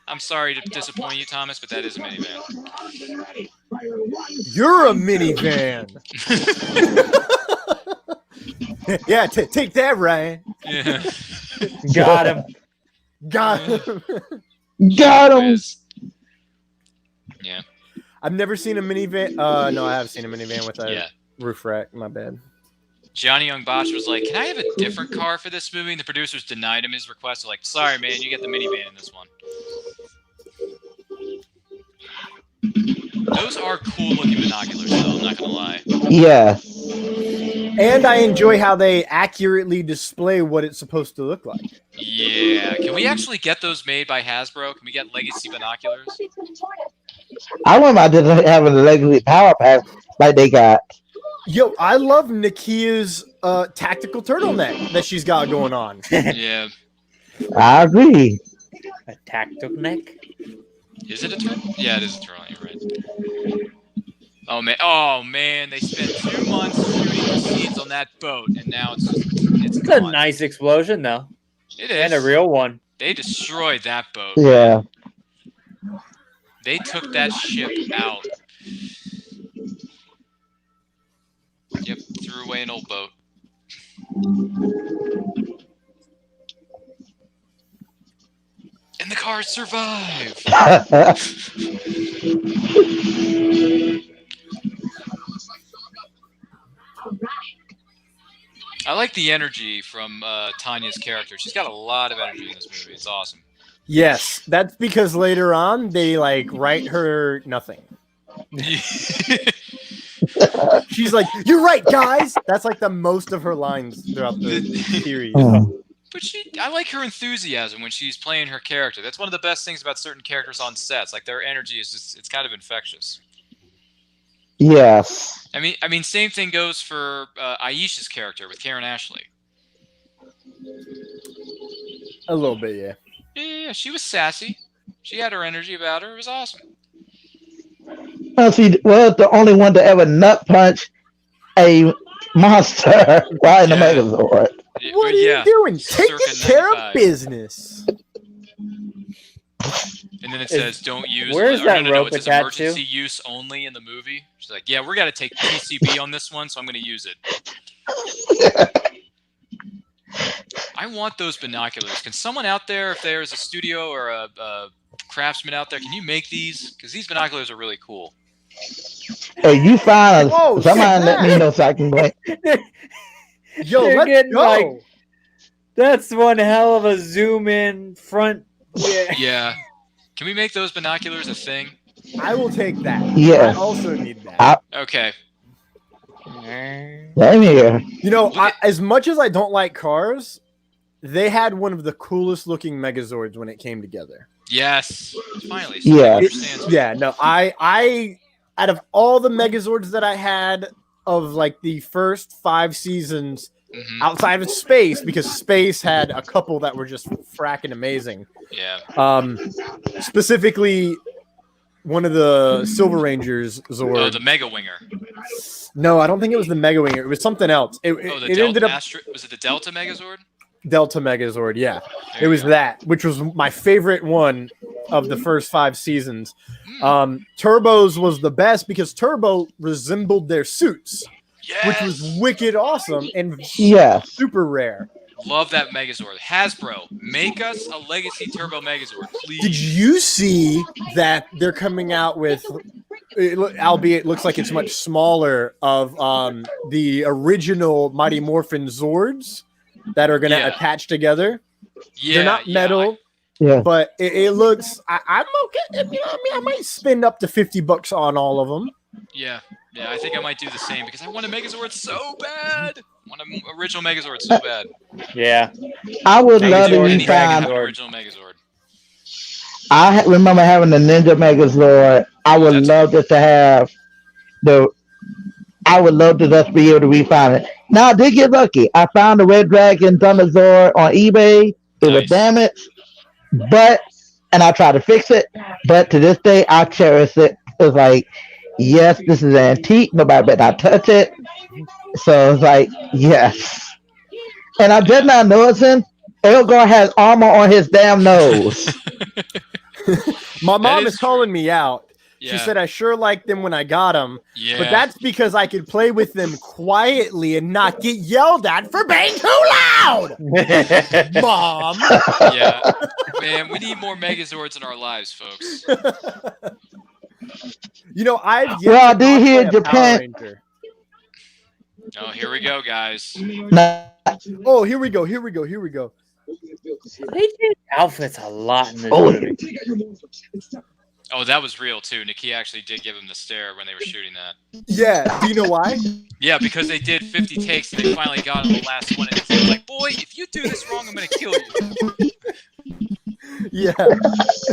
I'm sorry to disappoint you, Thomas, but that is a minivan. You're a minivan. Yeah, take that, Ryan. Yeah. Got him. Got him. Got him. Yeah. I've never seen a minivan. No, I have seen a minivan with a Yeah. roof rack. My bad. Johnny Young Bosch was like, "Can I have a different car for this movie?" And the producers denied him his request. They're like, "Sorry, man, you get the minivan in this one." Those are cool looking binoculars, though. I'm not gonna lie. Yeah. And I enjoy how they accurately display what it's supposed to look like. Yeah. Can we actually get those made by Hasbro? Can we get Legacy binoculars? I wouldn't mind just having a legacy power pack like they got. Yo, I love Nikia's tactical turtleneck that she's got going on. Yeah. I agree. A tactical neck. Is it a turtle? Yeah, it is a turtle. You're right. Oh man, they spent 2 months shooting the scenes on that boat, and now it's It's a nice explosion, though. It is. And a real one. They destroyed that boat. Yeah. They took that ship out. Yep, threw away an old boat. And the cars survived. I like the energy from Tanya's character. She's got a lot of energy in this movie. It's awesome. Yes, that's because later on they like write her nothing. She's like, "You're right, guys." That's like the most of her lines throughout the series. But I like her enthusiasm when she's playing her character. That's one of the best things about certain characters on sets. Like their energy is just—it's kind of infectious. Yes. I mean, same thing goes for Aisha's character with Karen Ashley. A little bit, yeah. Yeah, she was sassy. She had her energy about her. It was awesome. Well, she was the only one to ever nut punch a monster right in the Megazord. What are you doing? Taking care of business. And then it says, "Don't use." Where's that rope it says attached to? emergency use only in the movie. She's like, "Yeah, we're gonna take PCB on this one, so I'm gonna use it." I want those binoculars. Can someone out there, if there's a studio or a craftsman out there, can you make these? Because these binoculars are really cool. Hey, you find somebody let me know so I can go. Yo, let's go. Like, that's one hell of a zoom in front. Yeah. Can we make those binoculars a thing? I will take that. Yeah. I also need that. Okay. Same here. You know, as much as I don't like cars, they had one of the coolest looking Megazords when it came together. Yes. Finally. Yeah. Yeah. No, I out of all the Megazords that I had of like the first 5 seasons outside of Space, because Space had a couple that were just fracking amazing. Yeah. Specifically, one of the Silver Rangers Zord. Oh, the Mega Winger. No, I don't think it was the Mega Winger. It was something else. It ended up. Was it the Delta Megazord? Delta Megazord, yeah. It was that, which was my favorite one of the first 5 seasons. Turbo's was the best because Turbo resembled their suits, which was wicked awesome and super rare. Love that Megazord. Hasbro, make us a Legacy Turbo Megazord, please. Did you see that they're coming out with, albeit it looks like it's much smaller, of the original Mighty Morphin Zords that are going to attach together? Yeah, they're not metal. But it looks. I'm okay. You know, I might spend up to $50 on all of them. Yeah, I think I might do the same because I want a Megazord so bad. I want an original Megazord so bad. Yeah, I would love to find an original Megazord. I remember having the Ninja Megazord. I would love just to have the. I would love to just be able to refine it. Now I did get lucky. I found the Red Dragon Thunderzord on eBay. It was damaged, and I tried to fix it. But to this day, I cherish it. It's like, yes, this is an antique. Nobody better not touch it. So it's like, yes. And I did not notice Elgar has armor on his damn nose. My mom is calling me out. She said I sure liked them when I got them, but that's because I could play with them quietly and not get yelled at for being too loud. Mom. Yeah, man, we need more Megazords in our lives, folks. You know, I did hear Japan. Oh, here we go, guys. Oh, here we go. They did outfits a lot in this movie. Oh, that was real too. Nikki actually did give him the stare when they were shooting that. Yeah. Do you know why? Yeah, because they did 50 takes and they finally got on the last one. And it's like, boy, if you do this wrong, I'm going to kill you. Yeah.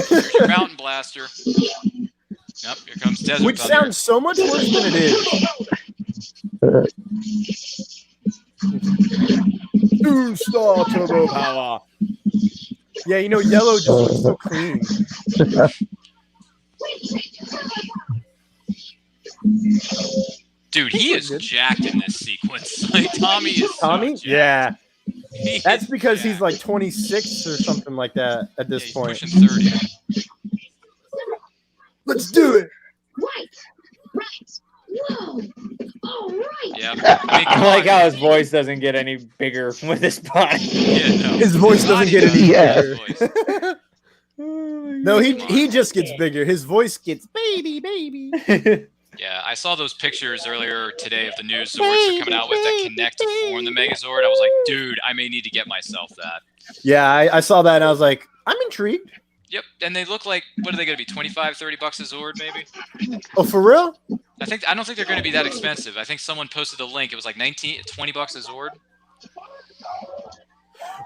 Here's your mountain blaster. Yep, here comes Desert Which Thunder. sounds so much worse than it is. Two-star turbo power. Yeah, you know, yellow just looks so clean. Dude, he is jacked in this sequence. Like Tommy is. Tommy? Yeah. That's because he's like 26 or something like that at this point. Pushing 30. Let's do it. Right. Whoa. All right. Yeah. I like how his voice doesn't get any bigger with his body. Yeah, no. His voice doesn't get any bigger. Oh No, he just gets bigger. His voice gets baby. Yeah, I saw those pictures earlier today of the new Zords they're coming out with that connect to form the Megazord. I was like, dude, I may need to get myself that. Yeah, I saw that and I was like, I'm intrigued. Yep, and they look like, what are they going to be, 25, 30 bucks a Zord maybe? Oh, for real? I don't think they're going to be that expensive. I think someone posted the link. It was like 20 bucks a Zord.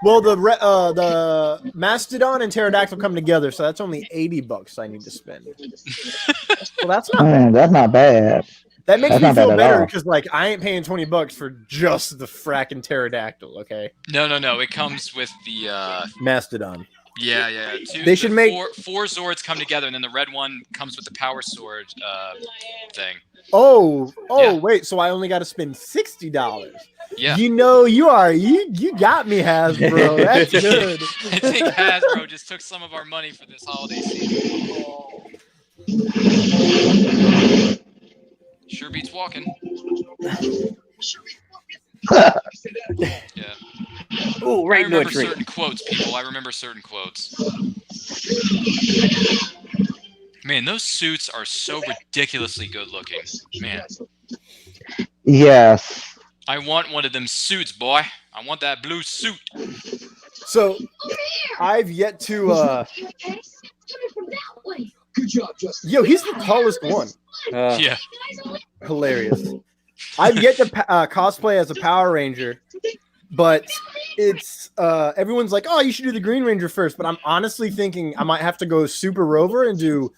Well, the Mastodon and Pterodactyl come together, so that's only $80 I need to spend. Well, that's not bad. That's not bad. That makes That's me not feel bad at better all. because, like, I ain't paying $20 for just the fracking Pterodactyl. Okay. No. It comes with the Mastodon. Yeah. They should make four Zords come together, and then the red one comes with the Power Sword thing. Oh, Yeah. Wait. So I only got to spend $60. Yeah. You know, you got me, Hasbro. That's good. I think Hasbro just took some of our money for this holiday season. Sure beats walking. Yeah. Oh, I right into a remember tree. certain quotes, people. I remember certain quotes. Man, those suits are so ridiculously good looking. Man, Yes. I want one of them suits, boy. I want that blue suit. So I've yet to. Good job, Justin. Yo, he's the tallest one. Yeah. Hilarious. I've yet to cosplay as a Power Ranger, but it's everyone's like, oh, you should do the Green Ranger first. But I'm honestly thinking I might have to go Super Rover and do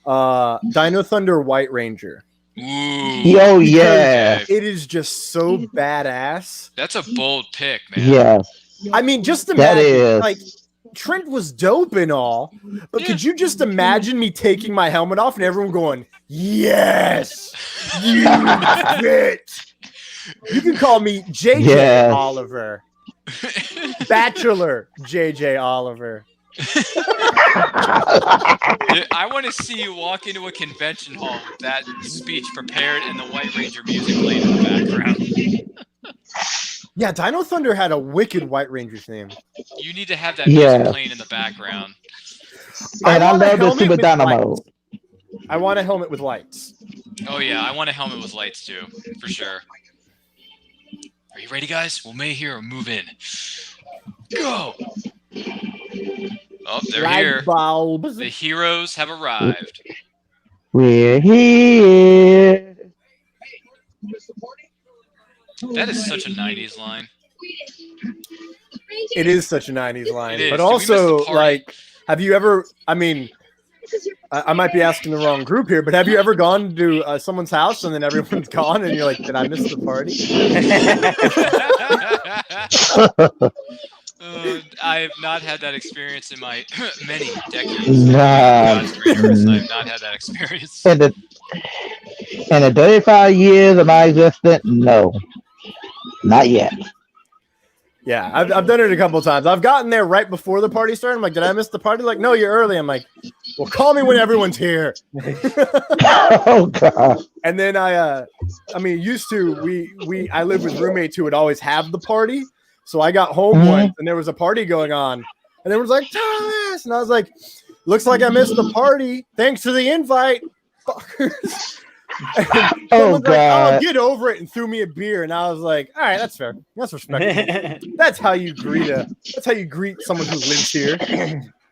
Dino Thunder White Ranger. Ooh. Yo, yeah. It is just so badass. That's a bold pick, man. Yes. I mean, just That imagine, is. like, Trent was dope and all, but Yeah. could you just imagine me taking my helmet off and everyone going, yes, you fit. You can call me JJ Yes. Oliver. Bachelor JJ Oliver. Dude, I want to see you walk into a convention hall with that speech prepared and the White Ranger music playing in the background. Yeah, Dino Thunder had a wicked White Ranger's name. You need to have that music Yeah. playing in the background. And I want a love the helmet Super with Dynamo. lights. I want a helmet with lights. Oh yeah, I want a helmet with lights too, for sure. Are you ready, guys? We'll may hear a move in. Go! Oh, they're Light here. bulbs. The heroes have arrived. We're here. That is such a 90s line. It is such a 90s line. It is. But Did we miss the also, party? like, have you ever, I mean, I might be asking the wrong group here, but have you ever gone to someone's house and then everyone's gone and you're like, did I miss the party? I have not had that experience in my many decades. Nah. God's creators, I have not had that experience. In the 35 years of my existence, no. Not yet. Yeah, I've done it a couple of times. I've gotten there right before the party started. I'm like, did I miss the party? Like, no, you're early. I'm like, well, call me when everyone's here. Oh God. And then I mean, used to I lived with roommates who would always have the party. So I got home Mhm. once and there was a party going on, and everyone's like, Thomas, and I was like, looks like I missed the party. Thanks for the invite, fuckers. And Oh someone's like, God. oh, get over it, and threw me a beer, and I was like, all right, that's fair, that's respectable. That's how you greet someone who lives here.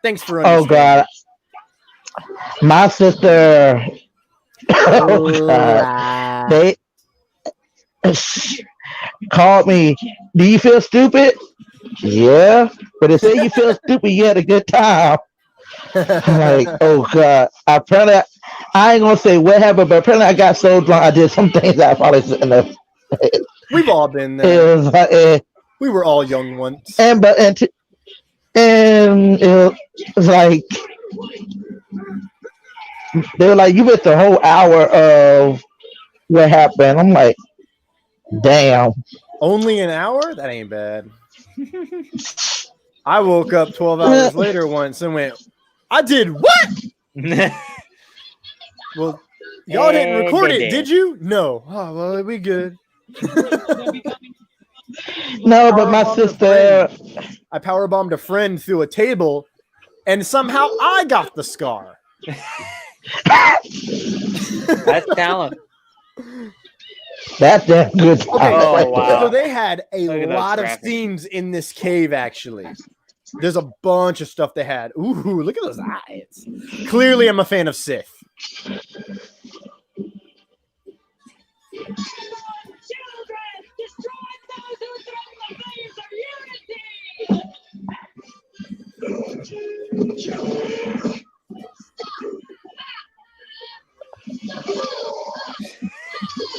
Thanks for Oh God. My sister. Oh God. They called me. Do you feel stupid? Yeah. But they say you feel stupid, you had a good time. I'm like, oh God. I ain't gonna say what happened, but apparently I got so drunk I did some things I probably shouldn't have. We've all been there. It was like, We were all young once. and it was like they were like, you missed the whole hour of what happened. I'm like, damn. Only an hour? That ain't bad. I woke up 12 hours later once and went, I did what? Well, y'all didn't record it, did you? No. Oh, well, we good. No, but my Powerbombed a sister. friend. I powerbombed a friend through a table, and somehow I got the scar. That's talent. That's that good time. Okay, Oh, wow. so they had a Look at those lot of graphics. scenes in this cave, actually. There's a bunch of stuff they had. Ooh, look at those eyes. Clearly, I'm a fan of Sith.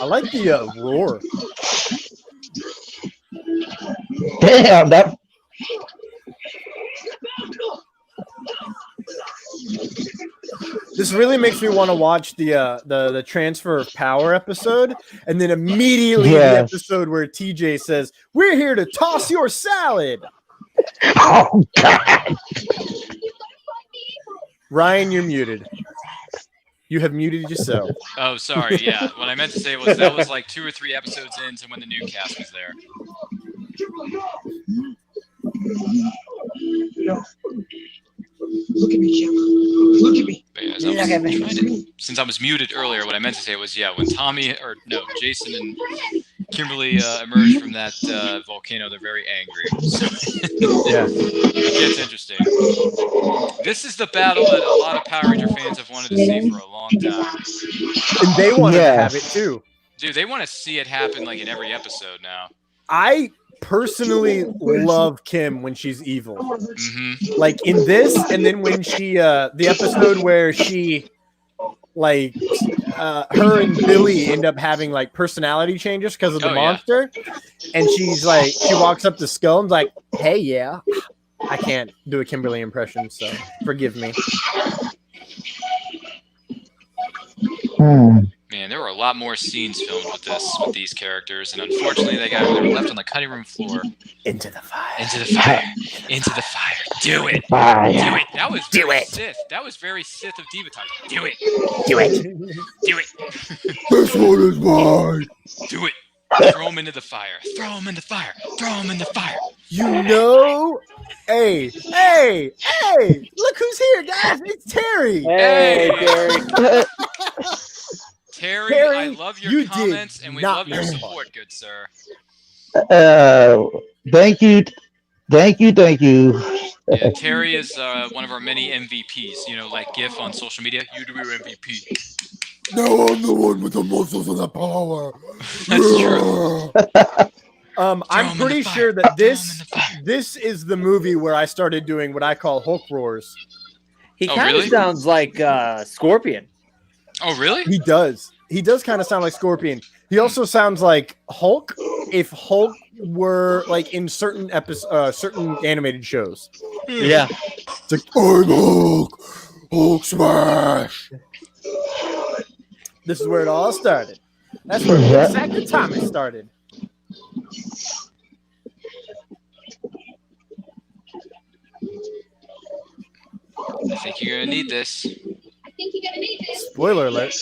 I like the roar. Damn, that. This really makes me want to watch the transfer of power episode, and then immediately the Yes. episode where TJ says, "We're here to toss your salad." Oh God. Ryan, you're muted. You have muted yourself. Oh, sorry. Yeah, what I meant to say was that was like 2 or 3 episodes into when the new cast was there. Look at me, Jim. Look at me. But yeah, since I was muted earlier, what I meant to say was, when Jason and Kimberly emerge from that volcano, they're very angry. So Yeah. it gets interesting. This is the battle that a lot of Power Ranger fans have wanted to see for a long time. And they wanted to Yeah. have it too. Dude, they want to see it happen like in every episode now. I personally love Kim when she's evil. Mm-hmm. Like in this, and then when she the episode where she like her and Billy end up having like personality changes because of the monster, and she's like, she walks up to Skull and's like, "Hey, yeah." I can't do a Kimberly impression, so forgive me. Man, there were a lot more scenes filmed with these characters, and unfortunately, they were left on the cutting room floor. Into the fire. Into the fire. Into the fire. Do it. Fire. Do it. That was Do very it. Sith. That was very Sith of Divatar. Do it. Do it. Do it. This one is mine. Do it. Throw him into the fire. Throw him in the fire. Throw him in the fire. You know, hey, look who's here, guys. It's Terry. Hey, Terry. Terry, Terry, I love your you did comments, and we not love your miss support, good sir. Thank you. Yeah, Terry is one of our many MVPs. You know, like GIF on social media. You do your MVP. No, I'm the one with the muscles and the power. That's true. I'm pretty sure that this is the movie where I started doing what I call Hulk roars. He Oh, kind of really? sounds like Scorpion. Oh, really? He does. He does kind of sound like Scorpion. He also sounds like Hulk if Hulk were like in certain certain animated shows. Yeah. It's like, I'm Hulk. Hulk smash. This is where it all started. That's where exactly Thomas started. I think you're gonna need this. I think you're gonna need this. Spoiler alert.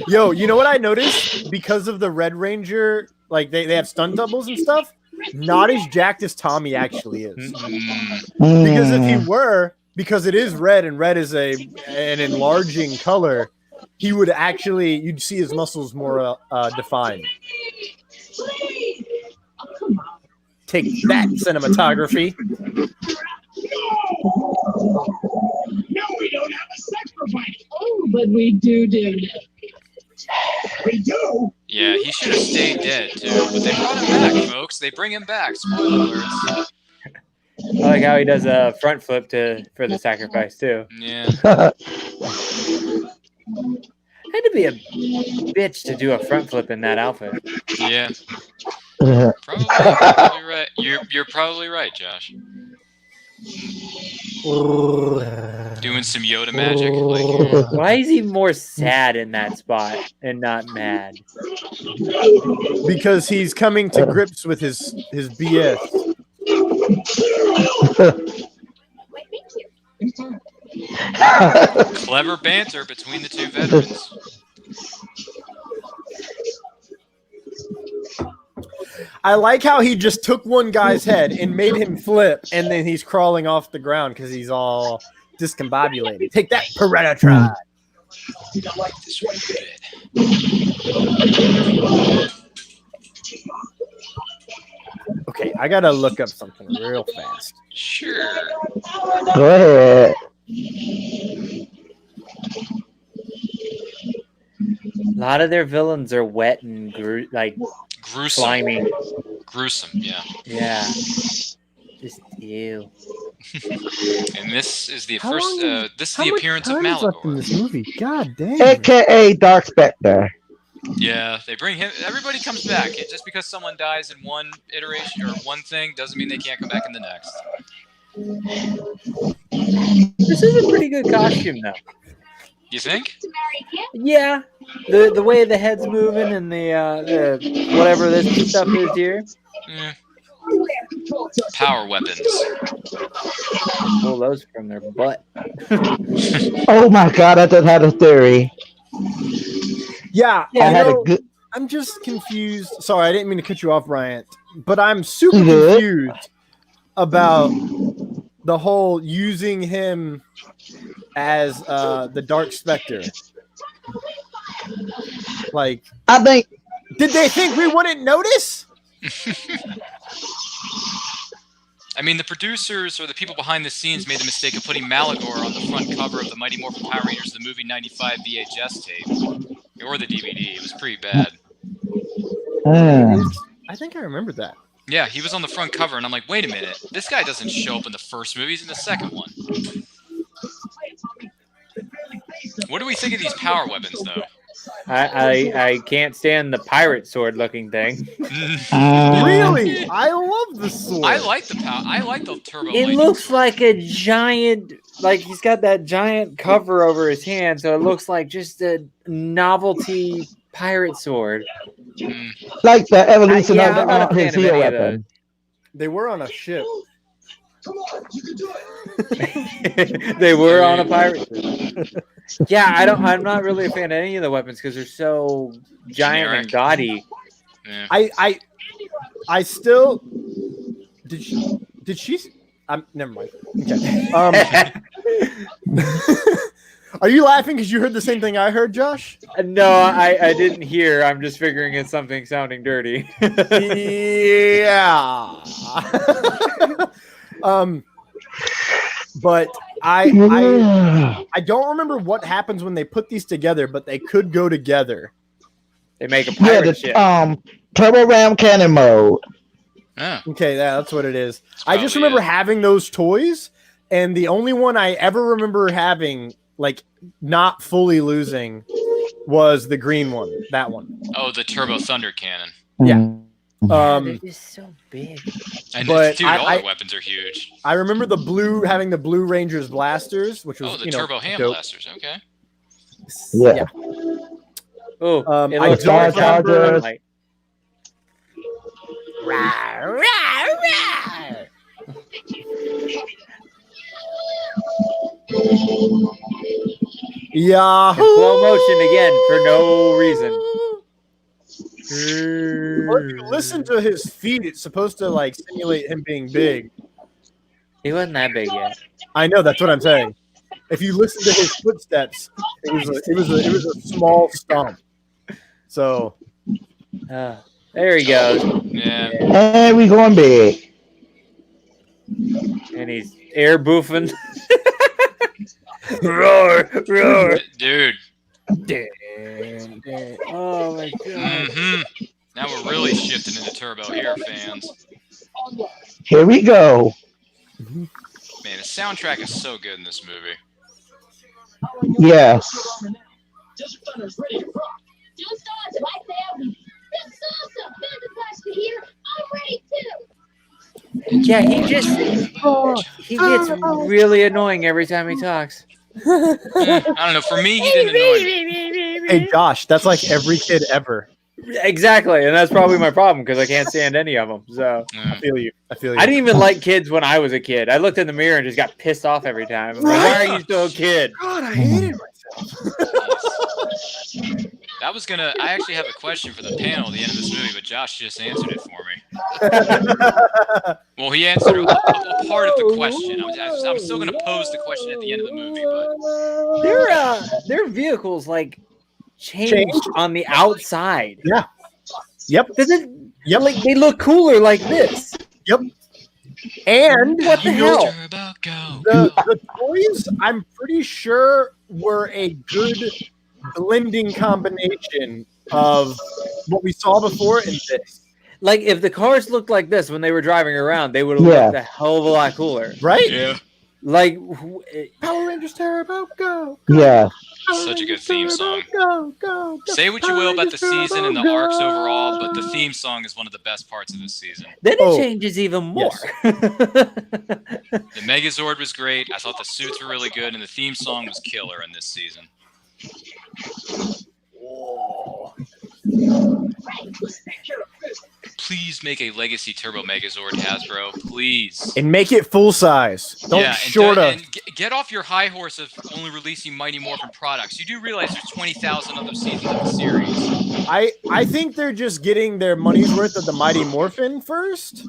Yo, you know what I noticed? Because of the Red Ranger, like they have stunt doubles and stuff, not as jacked as Tommy actually is. Because if he were, because it is red and red is an enlarging color, he would actually, you'd see his muscles more defined. Take that, cinematography. No, we don't have a sacrifice. Oh, but we do. We do. Yeah, he should have stayed dead too, but they brought him back, folks. They bring him back. Spoiler alerts. I like how he does a front flip for the sacrifice too. Yeah. Had to be a bitch to do a front flip in that outfit. Yeah. Probably right. You're probably right, Josh. Doing some Yoda magic. Like, Why is he more sad in that spot and not mad? Because he's coming to grips with his BS. clever banter between the two veterans. I like how he just took one guy's head and made him flip, and then he's crawling off the ground because he's all discombobulated. Take that, Predator. Did I like this one bit? Okay, I gotta look up something real fast. Sure. Go ahead. A lot of their villains are wet and Gruesome. slimy. Gruesome, yeah. Yeah. Just ew. And this is the How first. long- This is How the much appearance of time is left in Malagor. this movie? God damn. AKA Dark Spectre. Yeah, they bring him. Everybody comes back. Just because someone dies in one iteration or one thing doesn't mean they can't come back in the next. This is a pretty good costume, though. You think? Yeah, the way the head's moving and the whatever this stuff is here. Eh. Power weapons. Pull those from their butt. Oh my god, I just had a theory. Yeah, I had a good. I'm just confused. Sorry, I didn't mean to cut you off, Bryant, but I'm super Good. confused about the whole using him as the Dark Spectre. Like, I think did they think we wouldn't notice? I mean, the producers or the people behind the scenes made the mistake of putting Malagor on the front cover of the Mighty Morphin Power Rangers the movie '95 VHS tape or the DVD. It was pretty bad. I think I remember that. Yeah, he was on the front cover, and I'm like, wait a minute, this guy doesn't show up in the first movie; he's in the second one. What do we think of these power weapons, though? I can't stand the pirate sword looking thing. Really? I love the sword. I like the power. I like the turbo. It lightning looks sword. like a giant, like he's got that giant cover over his hand, so it looks like just a novelty pirate sword. like the evolution Yeah, I'm not of a his fan of heel any of weapon. They were on a ship. Come on, you can do it. They were on a pirate ship. Yeah, I'm not really a fan of any of the weapons because they're so giant Generic. and gaudy. Yeah. I still did she never mind. Okay. Are you laughing because you heard the same thing I heard, Josh? No, I didn't hear. I'm just figuring it's something sounding dirty. Yeah. But I don't remember what happens when they put these together, but they could go together. They make a Yeah, pirate ship. the turbo ram cannon mode. Yeah. Okay, that's what it is. That's I just probably remember it. having those toys, and the only one I ever remember having, like, not fully losing, was the green one. That one. Oh, the turbo thunder cannon. Yeah. They're just so big. And But dude, all I- their weapons are huge. I remember having the Blue Rangers blasters, which was Oh, the turbo ham dope. blasters. Okay. Yeah. Oh, I it looks don't like remember- like Yeah. in slow motion again for no reason. Well, if you listen to his feet, it's supposed to like simulate him being big. He wasn't that big yet. I know, that's what I'm saying. If you listen to his footsteps, it was a small stomp. So There he goes. Yeah. And we going big. And he's air boofing. Roar, roar. Dude. Oh my god. Hmm. Now we're really shifting into turbo here, fans. Here we go. Man, the soundtrack is so good in this movie. Yes. Desert Thunder's ready to rock. Just awesome. I say that's awesome. Business class to here. I'm ready too. Yeah, he gets really annoying every time he talks. I don't know. For me, he didn't annoy me. hey Josh, that's like every kid ever. Exactly, and that's probably my problem because I can't stand any of them. So Yeah. I feel you. I didn't even like kids when I was a kid. I looked in the mirror and just got pissed off every time. I'm like, why are you still a kid? God, I hated myself. I actually have a question for the panel at the end of this movie, but Josh just answered it for me. Well, he answered a part of the question. I'm still going to pose the question at the end of the movie, but Their vehicles like changed on the outside. Yeah. Yep. Yep. Like they look cooler like this. Yep. And what the hell? The toys, I'm pretty sure, were a good blending combination of what we saw before and this. Like if the cars looked like this when they were driving around, they would have looked a hell of a lot cooler, right? Yeah. Like Power Rangers Turbo, go! Yeah. Such a good theme song. Go. Say what you will about the season and the arcs overall, but the theme song is one of the best parts of this season. Then it changes even more. Yes. The Megazord was great. I thought the suits were really good, and the theme song was killer in this season. Please make a Legacy Turbo Megazord, Hasbro. Please. And make it full size. Don't short us. And get off your high horse of only releasing Mighty Morphin products. You do realize there's 20,000 other seasons of the series. I think they're just getting their money's worth of the Mighty Morphin first.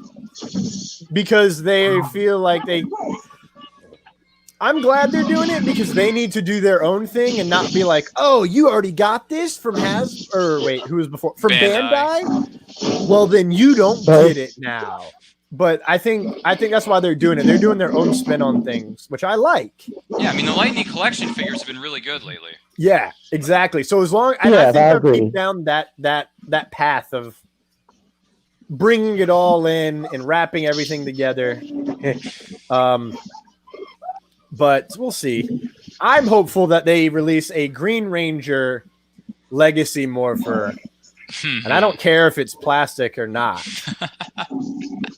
Because they feel like they... I'm glad they're doing it because they need to do their own thing and not be like, oh, you already got this from who was before? From Bandai? Well, then you don't get it now. But I think that's why they're doing it. They're doing their own spin on things, which I like. Yeah, I mean, the Lightning Collection figures have been really good lately. Yeah, exactly. So as long I think they're keeping down that path of bringing it all in and wrapping everything together. But we'll see. I'm hopeful that they release a Green Ranger Legacy Morpher. And I don't care if it's plastic or not.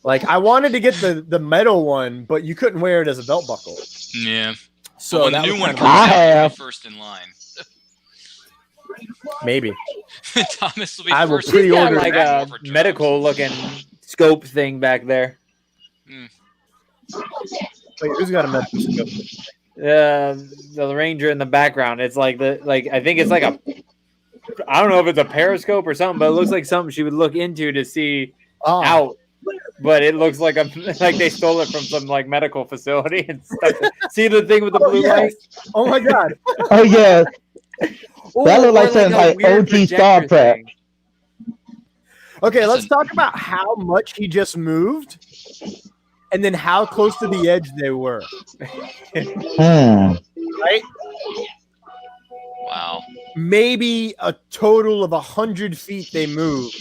Like, I wanted to get the metal one, but you couldn't wear it as a belt buckle. Yeah. So when the new one comes out, you'll be first in line. Maybe. Thomas will be I will first. pre-order like a medical-looking scope thing back there. Wait, who's got a medical scope? The Ranger in the background. It's like I think it's like I don't know if it's a periscope or something, but it looks like something she would look into to see out. But it looks like like they stole it from some like medical facility and stuff. See the thing with the blue light? Oh my god! Oh yeah, that looks like something like OG Star Trek. Okay, let's talk about how much he just moved. And then how close to the edge they were. Right? Wow. Maybe a total of 100 feet they moved.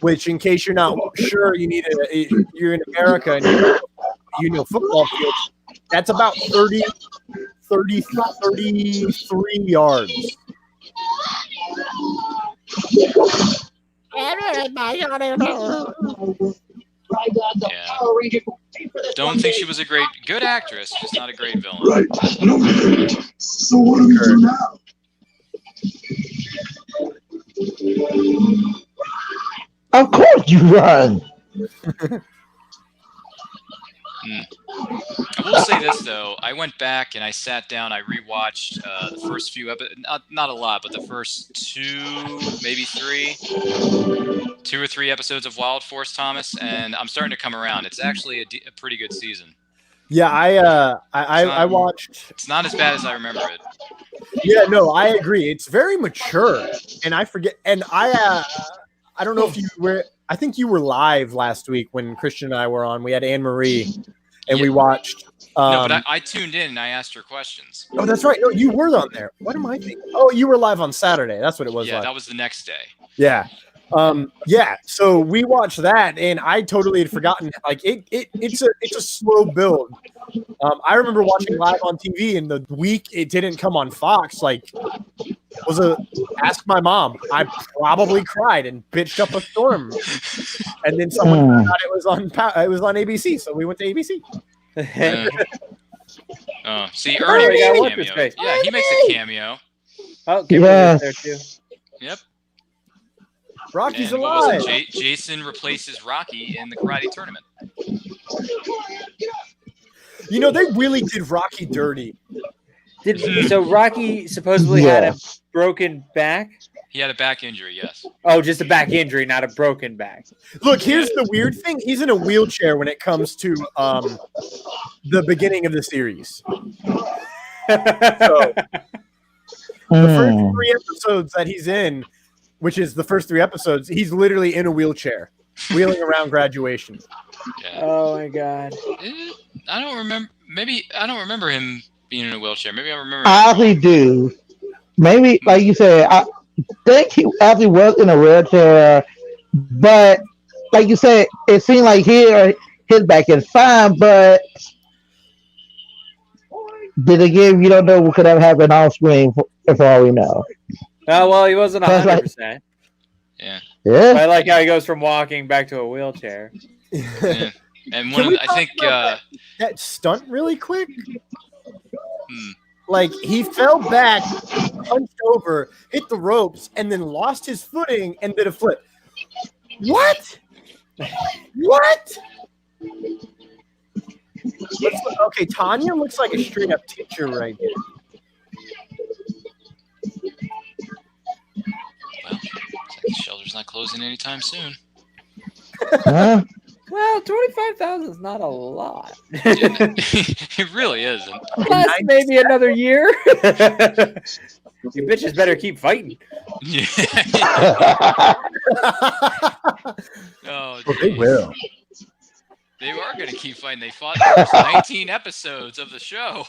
Which, in case you're not sure, you're in America and you know football fields. That's about 33 yards. Yeah. Don't think she was a good actress, just not a great villain. Right. No. So what do we do now? Of course you run. I will say this though, I went back and I sat down, I rewatched the first few episodes, not a lot, but the first two or three episodes of Wild Force, Thomas, and I'm starting to come around. It's actually a pretty good season. Yeah, I watched. It's not as bad as I remember it. Yeah, no, I agree. It's very mature, and I forget. And I don't know if you were. I think you were live last week when Christian and I were on. We had Anne Marie, and we watched. No, but I tuned in and I asked her questions. Oh, that's right. No, you were on there. What am I thinking? Oh, you were live on Saturday. That's what it was. Yeah, live. that was the next day. Yeah. Yeah. So we watched that, and I totally had forgotten. Like it's a slow build. I remember watching live on TV, and the week it didn't come on Fox, like ask my mom. I probably cried and bitched up a storm, and then someone found out it was on ABC, so we went to ABC. See, Ernie makes a cameo. Yeah, he makes a cameo. Oh, Kimberly's there too. Yep. Rocky's and alive. Jason replaces Rocky in the karate tournament. You know, they really did Rocky dirty. So Rocky supposedly had a broken back? He had a back injury, yes. Oh, just a back injury, not a broken back. Look, here's the weird thing. He's in a wheelchair when it comes to the beginning of the series. So, the first 3 episodes that he's in, which is the first 3 episodes, he's literally in a wheelchair, wheeling around graduation. Yeah. Oh my god. I don't remember. Maybe I don't remember him being in a wheelchair. Maybe I remember. I actually do. Maybe, like you said, I think he actually was in a wheelchair, but like you said, it seemed like his back is fine, but then again, you don't know what could have happened off screen for all we know. Oh, well, he wasn't That's 100%. Yeah. Yeah. I like how he goes from walking back to a wheelchair. Yeah. And Can one, we I talk think. about that stunt really quick? Like, he fell back, punched over, hit the ropes, and then lost his footing and did a flip. What? What? Okay, Tanya looks like a straight-up teacher right here. Well, the shelter's not closing anytime soon. Huh? Well, 25,000 is not a lot. It really isn't. Plus maybe another year. You bitches better keep fighting. Yeah. Oh, Well, they will. They are going to keep fighting. They fought the first 19 episodes of the show,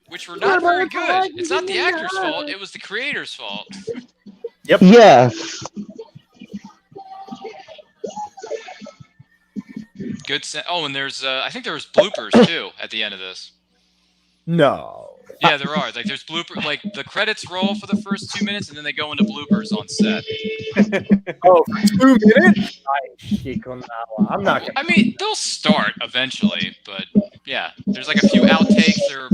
which were not very good. It's not the actor's fault. It was the creator's fault. Yep. Yes. Good. Oh, and there's I think there was bloopers too at the end of this. No. Yeah, there are. Like there's blooper. Like the credits roll for the first 2 minutes, and then they go into bloopers on set. Oh, for 2 minutes? I'm not gonna. I mean, they'll start eventually, but yeah, there's like a few outtakes or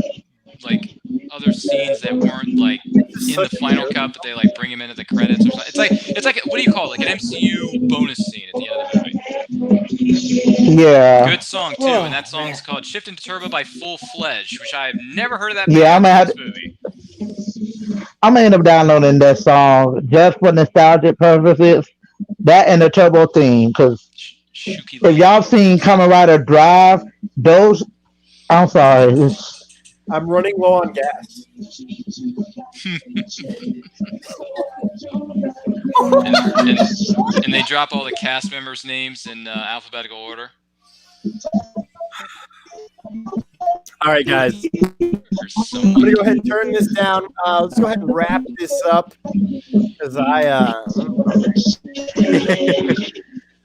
like other scenes that weren't like in the final cut, but they like bring them into the credits or something. It's like what do you call it? Like an MCU bonus scene at the end of the movie. Yeah. Good song too, and that song is called "Shift into Turbo" by Full Fledged, which I've never heard of that. Yeah, movie. I'm gonna end up downloading that song just for nostalgic purposes. That and the Turbo theme, because if y'all seen Kamen Rider Drive, those. I'm sorry. I'm running low on gas. and they drop all the cast members' names in alphabetical order. All right, guys. I'm going to go ahead and turn this down. Let's go ahead and wrap this up because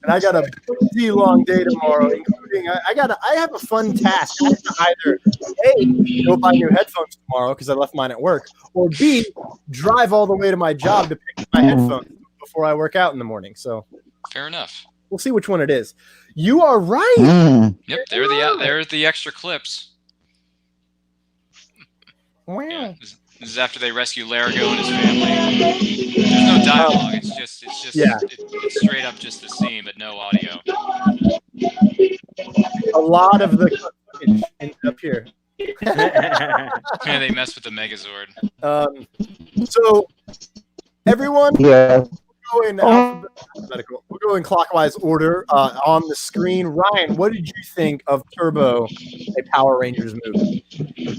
and I got a pretty long day tomorrow, including I have a fun task. I have to either A, go buy new headphones tomorrow because I left mine at work, or B, drive all the way to my job to pick up my headphones before I work out in the morning. So fair enough. We'll see which one it is. You are right. Yep, they're the extra clips. Wow. Yeah, this is after they rescue Larigo and his family. There's no dialogue. It's just it's straight up just the scene, but no audio. A lot of the footage ends up here. Yeah, they mess with the Megazord. So everyone, Yeah. we'll go in clockwise order on the screen. Ryan, what did you think of Turbo, a Power Rangers movie?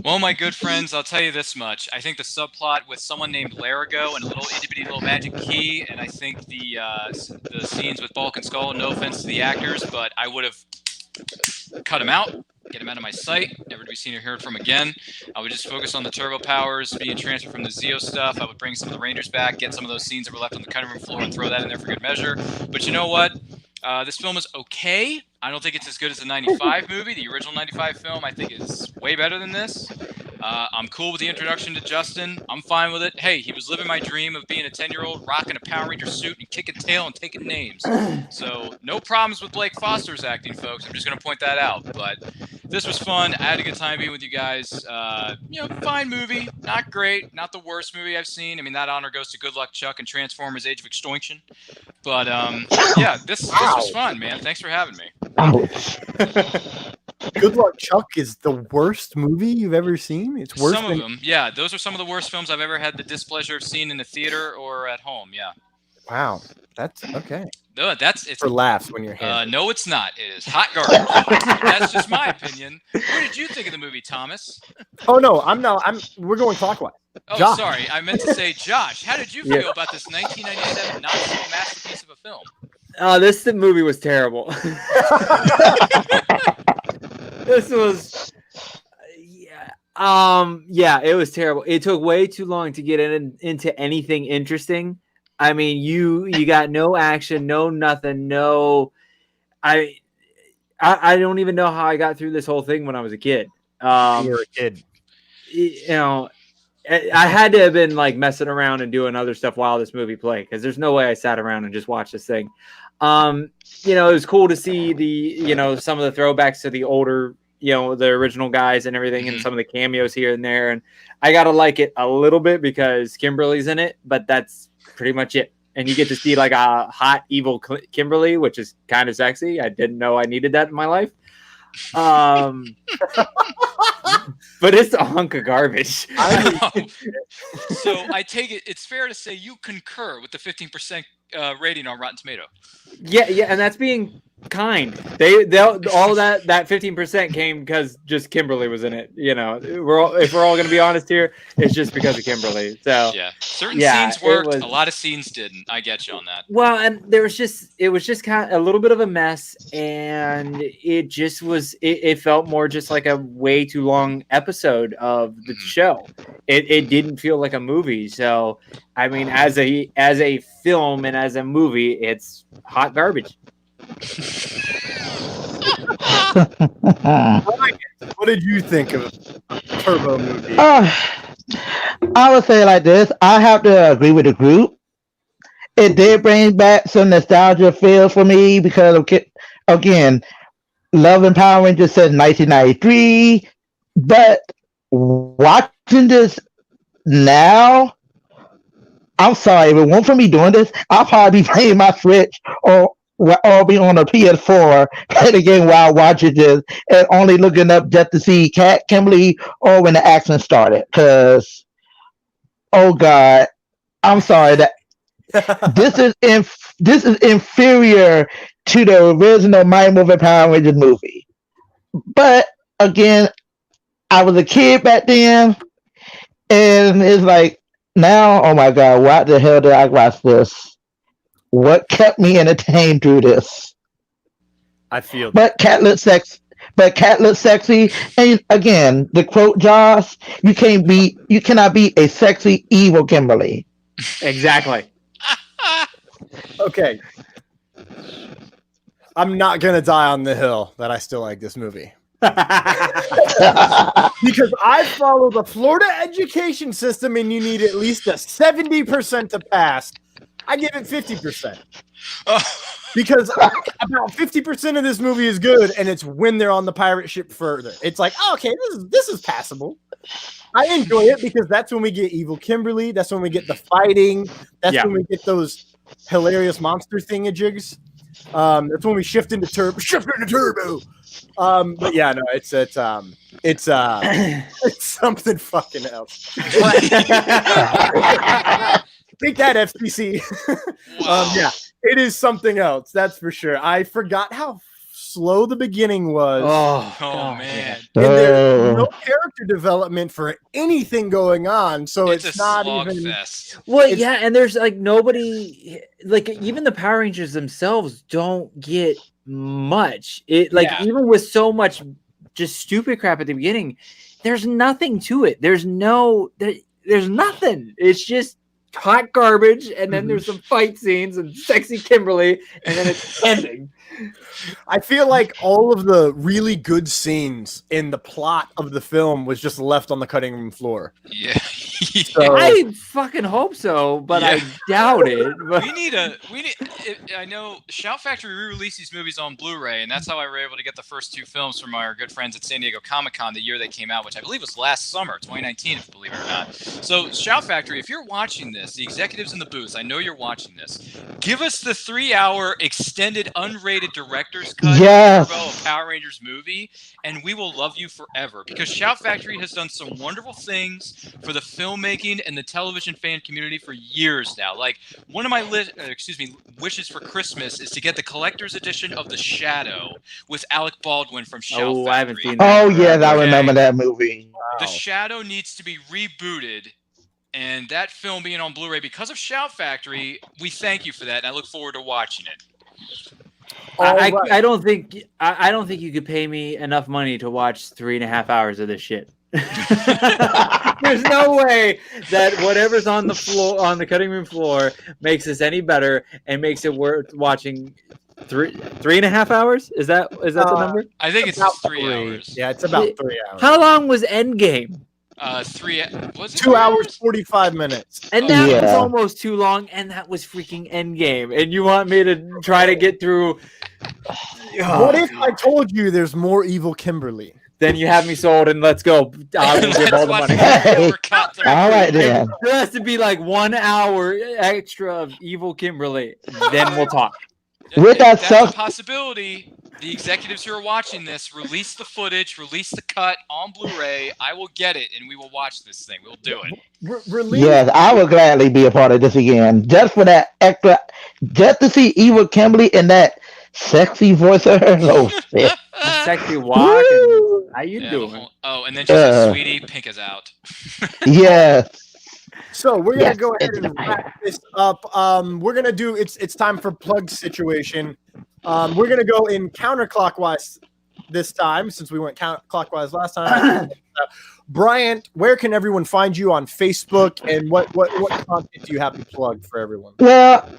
Well, my good friends, I'll tell you this much. I think the subplot with someone named Larigo and a little itty-bitty little magic key, and I think the scenes with Bulk and Skull, no offense to the actors, but I would have cut them out, get them out of my sight, never to be seen or heard from again. I would just focus on the turbo powers being transferred from the Zeo stuff. I would bring some of the Rangers back, get some of those scenes that were left on the cutting room floor and throw that in there for good measure. But you know what? This film is okay. I don't think it's as good as the 95 movie. The original 95 film, I think, is way better than this. I'm cool with the introduction to Justin. I'm fine with it. Hey, he was living my dream of being a 10-year-old, rocking a Power Ranger suit and kicking tail and taking names. So no problems with Blake Foster's acting, folks. I'm just going to point that out. But this was fun. I had a good time being with you guys. Fine movie. Not great. Not the worst movie I've seen. I mean, that honor goes to Good Luck Chuck and Transformers Age of Extinction. But, yeah, this was fun, man. Thanks for having me. Ouch. Good Luck Chuck is the worst movie you've ever seen? It's worse Some than... of them, yeah. Those are some of the worst films I've ever had the displeasure of seeing in the theater or at home, yeah. Wow. That's okay. No, it's For laughs when you're hammered. no, it's not. It is hot garbage. That's just my opinion. What did you think of the movie, Thomas? Oh, no. We're going clockwise. Oh, Josh. sorry. I meant to say, Josh, how did you feel about this 1997 not-so masterpiece of a film? This movie was terrible. This was, it was terrible. It took way too long to get into anything interesting. I mean, you got no action, no nothing, no. I don't even know how I got through this whole thing when I was a kid. You were a kid. You know, I had to have been like messing around and doing other stuff while this movie played, because there's no way I sat around and just watched this thing. You know, it was cool to see some of the throwbacks to the older, the original guys and everything, and some of the cameos here and there. And I got to like it a little bit because Kimberly's in it, but that's pretty much it. And you get to see like a hot, evil Kimberly, which is kind of sexy. I didn't know I needed that in my life. But it's a hunk of garbage. So I take it's fair to say you concur with the 15% rating on Rotten Tomato. Yeah, and that's being kind. They'll all that 15% came because just Kimberly was in it. If we're all going to be honest here, it's just because of Kimberly. So yeah, certain scenes worked, a lot of scenes didn't. I get you on that. Well, and it was just kind of a little bit of a mess, and it just was. It felt more just like a way too long episode of the show. It didn't feel like a movie. So, I mean, as a film and as a movie, it's hot garbage. What did you think of Turbo movie? I would say like this. I have to agree with the group. It did bring back some nostalgia feels for me because of, again, loving Power Rangers since 1993. But watching this now, I'm sorry, if it weren't for me doing this, I'll probably be playing my Switch or be on a PS4 playing the game while watching this and only looking up just to see Kat, Kimberly, or when the action started. Because, oh God, I'm sorry that this is inferior to the original Mighty Morphin Power Rangers movie. But again, I was a kid back then, and it's like now, oh my God, why the hell did I watch this? What kept me entertained through this? I feel. But Kat looks sexy. And again, the quote Josh, you cannot be a sexy evil Kimberly. Exactly. Okay. I'm not gonna die on the hill that I still like this movie. Because I follow the Florida education system, and you need at least a 70% to pass. I give it 50%. Because about 50% of this movie is good, and it's when they're on the pirate ship further. It's like, oh, okay, this is passable. I enjoy it because that's when we get evil Kimberly. That's when we get the fighting. That's when we get those hilarious monster thingajigs. That's when we shift into turbo. But yeah, no, it's something fucking else. Take that, FCC. Wow. Yeah, it is something else. That's for sure. I forgot how slow the beginning was. Oh man. And there's no character development for anything going on, so it's not even. Fest. Well, yeah, and there's like nobody, like even the Power Rangers themselves don't get much. Even with so much just stupid crap at the beginning, there's nothing to it. There's nothing. It's just hot garbage, and then there's some fight scenes and sexy Kimberly, and then it's ending. I feel like all of the really good scenes in the plot of the film was just left on the cutting room floor. Yeah. So- I fucking hope so, but I doubt it. But we need. I know Shout Factory re-released these movies on Blu-ray, and that's how I were able to get the first 2 films from our good friends at San Diego Comic-Con the year they came out, which I believe was last summer, 2019, if you believe it or not. So Shout Factory, if you're watching this, the executives in the booth, I know you're watching this. Give us the 3-hour extended unrated director's cut Yes. of a Power Rangers movie, and we will love you forever, because Shout Factory has done some wonderful things for the filmmaking and the television fan community for years now. Like, one of my wishes for Christmas is to get the collector's edition of The Shadow with Alec Baldwin from Shout Factory. I haven't seen that. Oh yes, I Okay. remember that movie. The Shadow needs to be rebooted, and that film being on Blu-ray because of Shout Factory, we thank you for that, and I look forward to watching it. I don't think you could pay me enough money to watch 3.5 hours of this shit. There's no way that whatever's on the floor, on the cutting room floor, makes this any better and makes it worth watching. 3.5 hours? Is that the number? I think it's about 3 hours. Yeah, it's about 3 hours. How long was Endgame? 3 was it 2 hours 45 minutes. And that was Yeah. almost too long, and that was freaking Endgame. And you want me to try to get through? What if I told you there's more evil Kimberly? Then you have me sold, and let's go. I will give all the money. All right then. There has to be like 1 hour extra of evil Kimberly. Then we'll talk. With that That's stuff- a possibility. The executives who are watching this, release the footage, release the cut on Blu-ray. I will get it, and we will watch this thing. We'll do it. Release. Yes, I would gladly be a part of this again, just for that extra, just to see Eva Kimberly in that sexy voice of her. Oh shit! Sexy walk. And how you doing? And then she says, "Sweetie, pink is out." Yes. So we're gonna Yes, go ahead it's and fine. wrap this up. We're gonna do it's time for plug situation. We're gonna go in counterclockwise this time since we went clockwise last time. Bryant, where can everyone find you on Facebook, and what content do you have to plug for everyone? Well,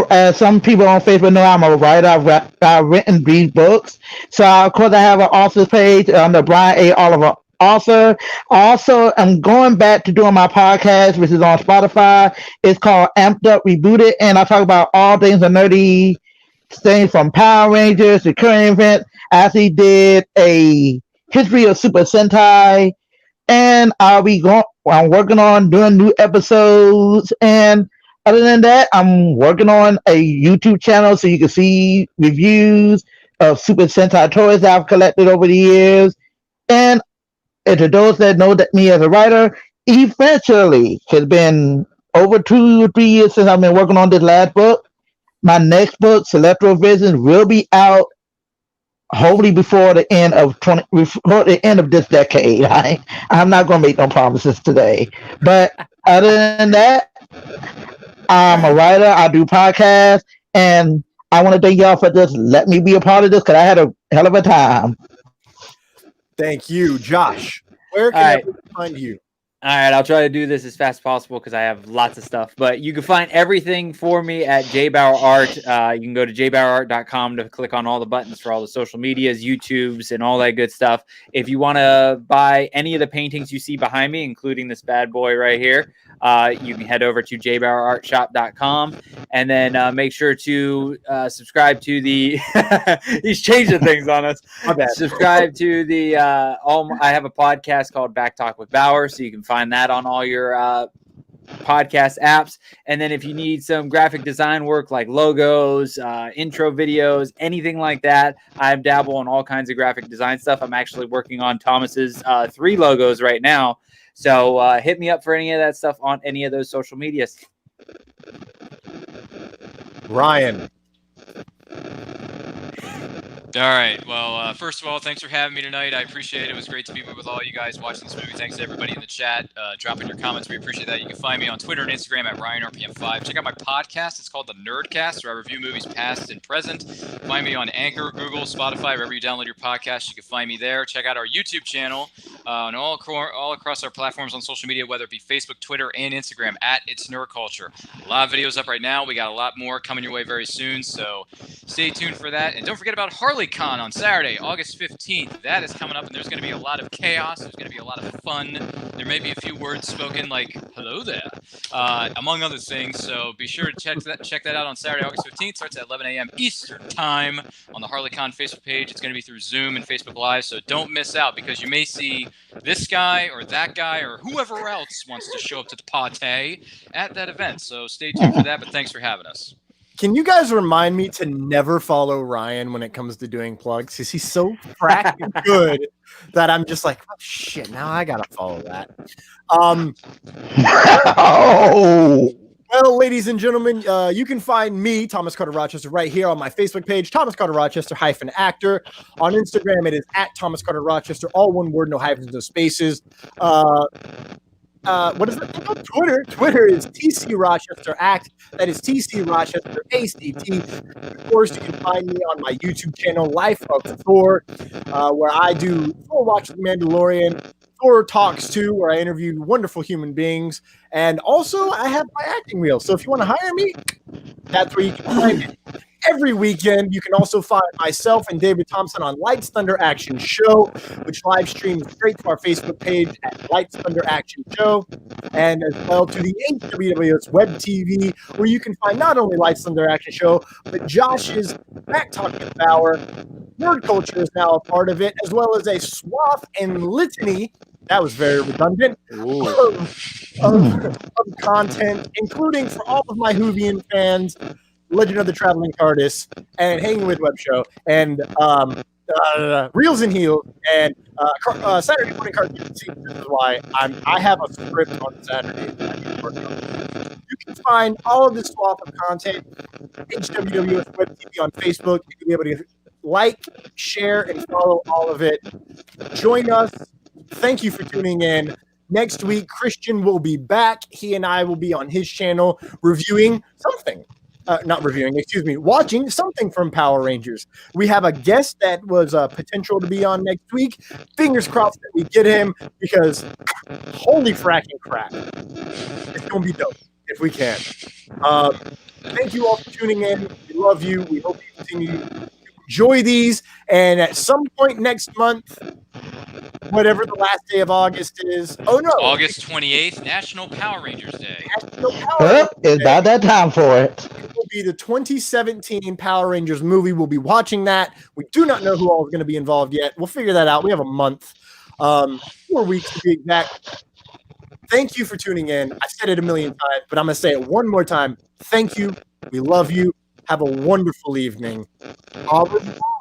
as some people on Facebook know, I'm a writer. I've written these books. So, of course, I have an author's page on the Bryant A. Oliver author. Also, I'm going back to doing my podcast, which is on Spotify. It's called Amped Up Rebooted, and I talk about all things nerdy things from Power Rangers to current event. I actually did a history of Super Sentai, and I'm working on doing new episodes. And other than that, I'm working on a YouTube channel so you can see reviews of Super Sentai toys that I've collected over the years. And to those that know me as a writer, eventually, it's been over 2 or 3 years since I've been working on this last book. My next book, Celestial Visions, will be out hopefully before the end of this decade. I'm not going to make no promises today. But other than that, I'm a writer. I do podcasts. And I want to thank y'all for just letting me be a part of this because I had a hell of a time. Thank you, Josh. Where can everyone find you? All right, I'll try to do this as fast as possible because I have lots of stuff. But you can find everything for me at JBauerart. You can go to JBauerart.com to click on all the buttons for all the social medias, YouTubes, and all that good stuff. If you want to buy any of the paintings you see behind me, including this bad boy right here, you can head over to JBauerartShop.com and then make sure to subscribe to the. He's changing things on us. My bad. Subscribe to the. I have a podcast called Back Talk with Bauer, so you can find that on all your podcast apps. And then if you need some graphic design work like logos, intro videos, anything like that, I dabble in all kinds of graphic design stuff. I'm actually working on Thomas's 3 logos right now. So hit me up for any of that stuff on any of those social medias. Ryan. All right. Well, first of all, thanks for having me tonight. I appreciate it. It was great to be with all you guys watching this movie. Thanks to everybody in the chat dropping your comments. We appreciate that. You can find me on Twitter and Instagram at RyanRPM5. Check out my podcast. It's called The Nerdcast, where I review movies past and present. Find me on Anchor, Google, Spotify, wherever you download your podcast. You can find me there. Check out our YouTube channel. and all across our platforms on social media, whether it be Facebook, Twitter, and Instagram at It's Nerdculture. A lot of videos up right now. We got a lot more coming your way very soon, so stay tuned for that. And don't forget about HarleyCon on Saturday, August 15th. That is coming up, and there's going to be a lot of chaos. There's going to be a lot of fun. There may be a few words spoken like "hello there," among other things. So be sure to check that out on Saturday, August 15th. Starts at 11 a.m. Eastern Time on the HarleyCon Facebook page. It's going to be through Zoom and Facebook Live, so don't miss out because you may see this guy or that guy or whoever else wants to show up to the party at that event. So stay tuned for that, but thanks for having us. Can you guys remind me to never follow Ryan when it comes to doing plugs? Because he's so fracking good that I'm just like, oh, shit, now I got to follow that. Well, ladies and gentlemen, you can find me, Thomas Carter Rochester, right here on my Facebook page, Thomas Carter Rochester -actor. On Instagram, it is at Thomas Carter Rochester, all one word, no hyphens, no spaces. What is it called? Twitter is TC Rochester Act. That is TC Rochester ACT. Of course, you can find me on my YouTube channel, Life of Thor, where I do Thor Watch the Mandalorian, Thor Talks 2, where I interview wonderful human beings. And also, I have my acting reel. So if you want to hire me, that's where you can find me. Every weekend, you can also find myself and David Thompson on Lights Thunder Action Show, which live streams straight to our Facebook page at Lights Thunder Action Show, and as well to the HWWS Web TV, where you can find not only Lights Thunder Action Show, but Josh's Back Talk with Bauer. Nerd Culture is now a part of it, as well as a swath and litany. That was very redundant. Of content, including for all of my Whovian fans, Legend of the Traveling TARDIS, and Hanging with Web Show, and Reels and Heels, and Saturday Morning Cartoons. This is why I have a script on Saturday that I need to work on. You can find all of this swath of content, HWWS Web TV on Facebook. You can be able to like, share, and follow all of it. Join us. Thank you for tuning in. Next week, Christian will be back. He and I will be on his channel reviewing something. Watching something from Power Rangers. We have a guest that was potential to be on next week. Fingers crossed that we get him because holy fracking crap. It's going to be dope if we can. Thank you all for tuning in. We love you. We hope you continue to enjoy these. And at some point next month, whatever the last day of August is. Oh, no. August 28th, National Power Rangers Day. It's about that time for it. It will be the 2017 Power Rangers movie. We'll be watching that. We do not know who all is going to be involved yet. We'll figure that out. We have a month, 4 weeks to be exact. Thank you for tuning in. I've said it a million times, but I'm going to say it one more time. Thank you. We love you. Have a wonderful evening.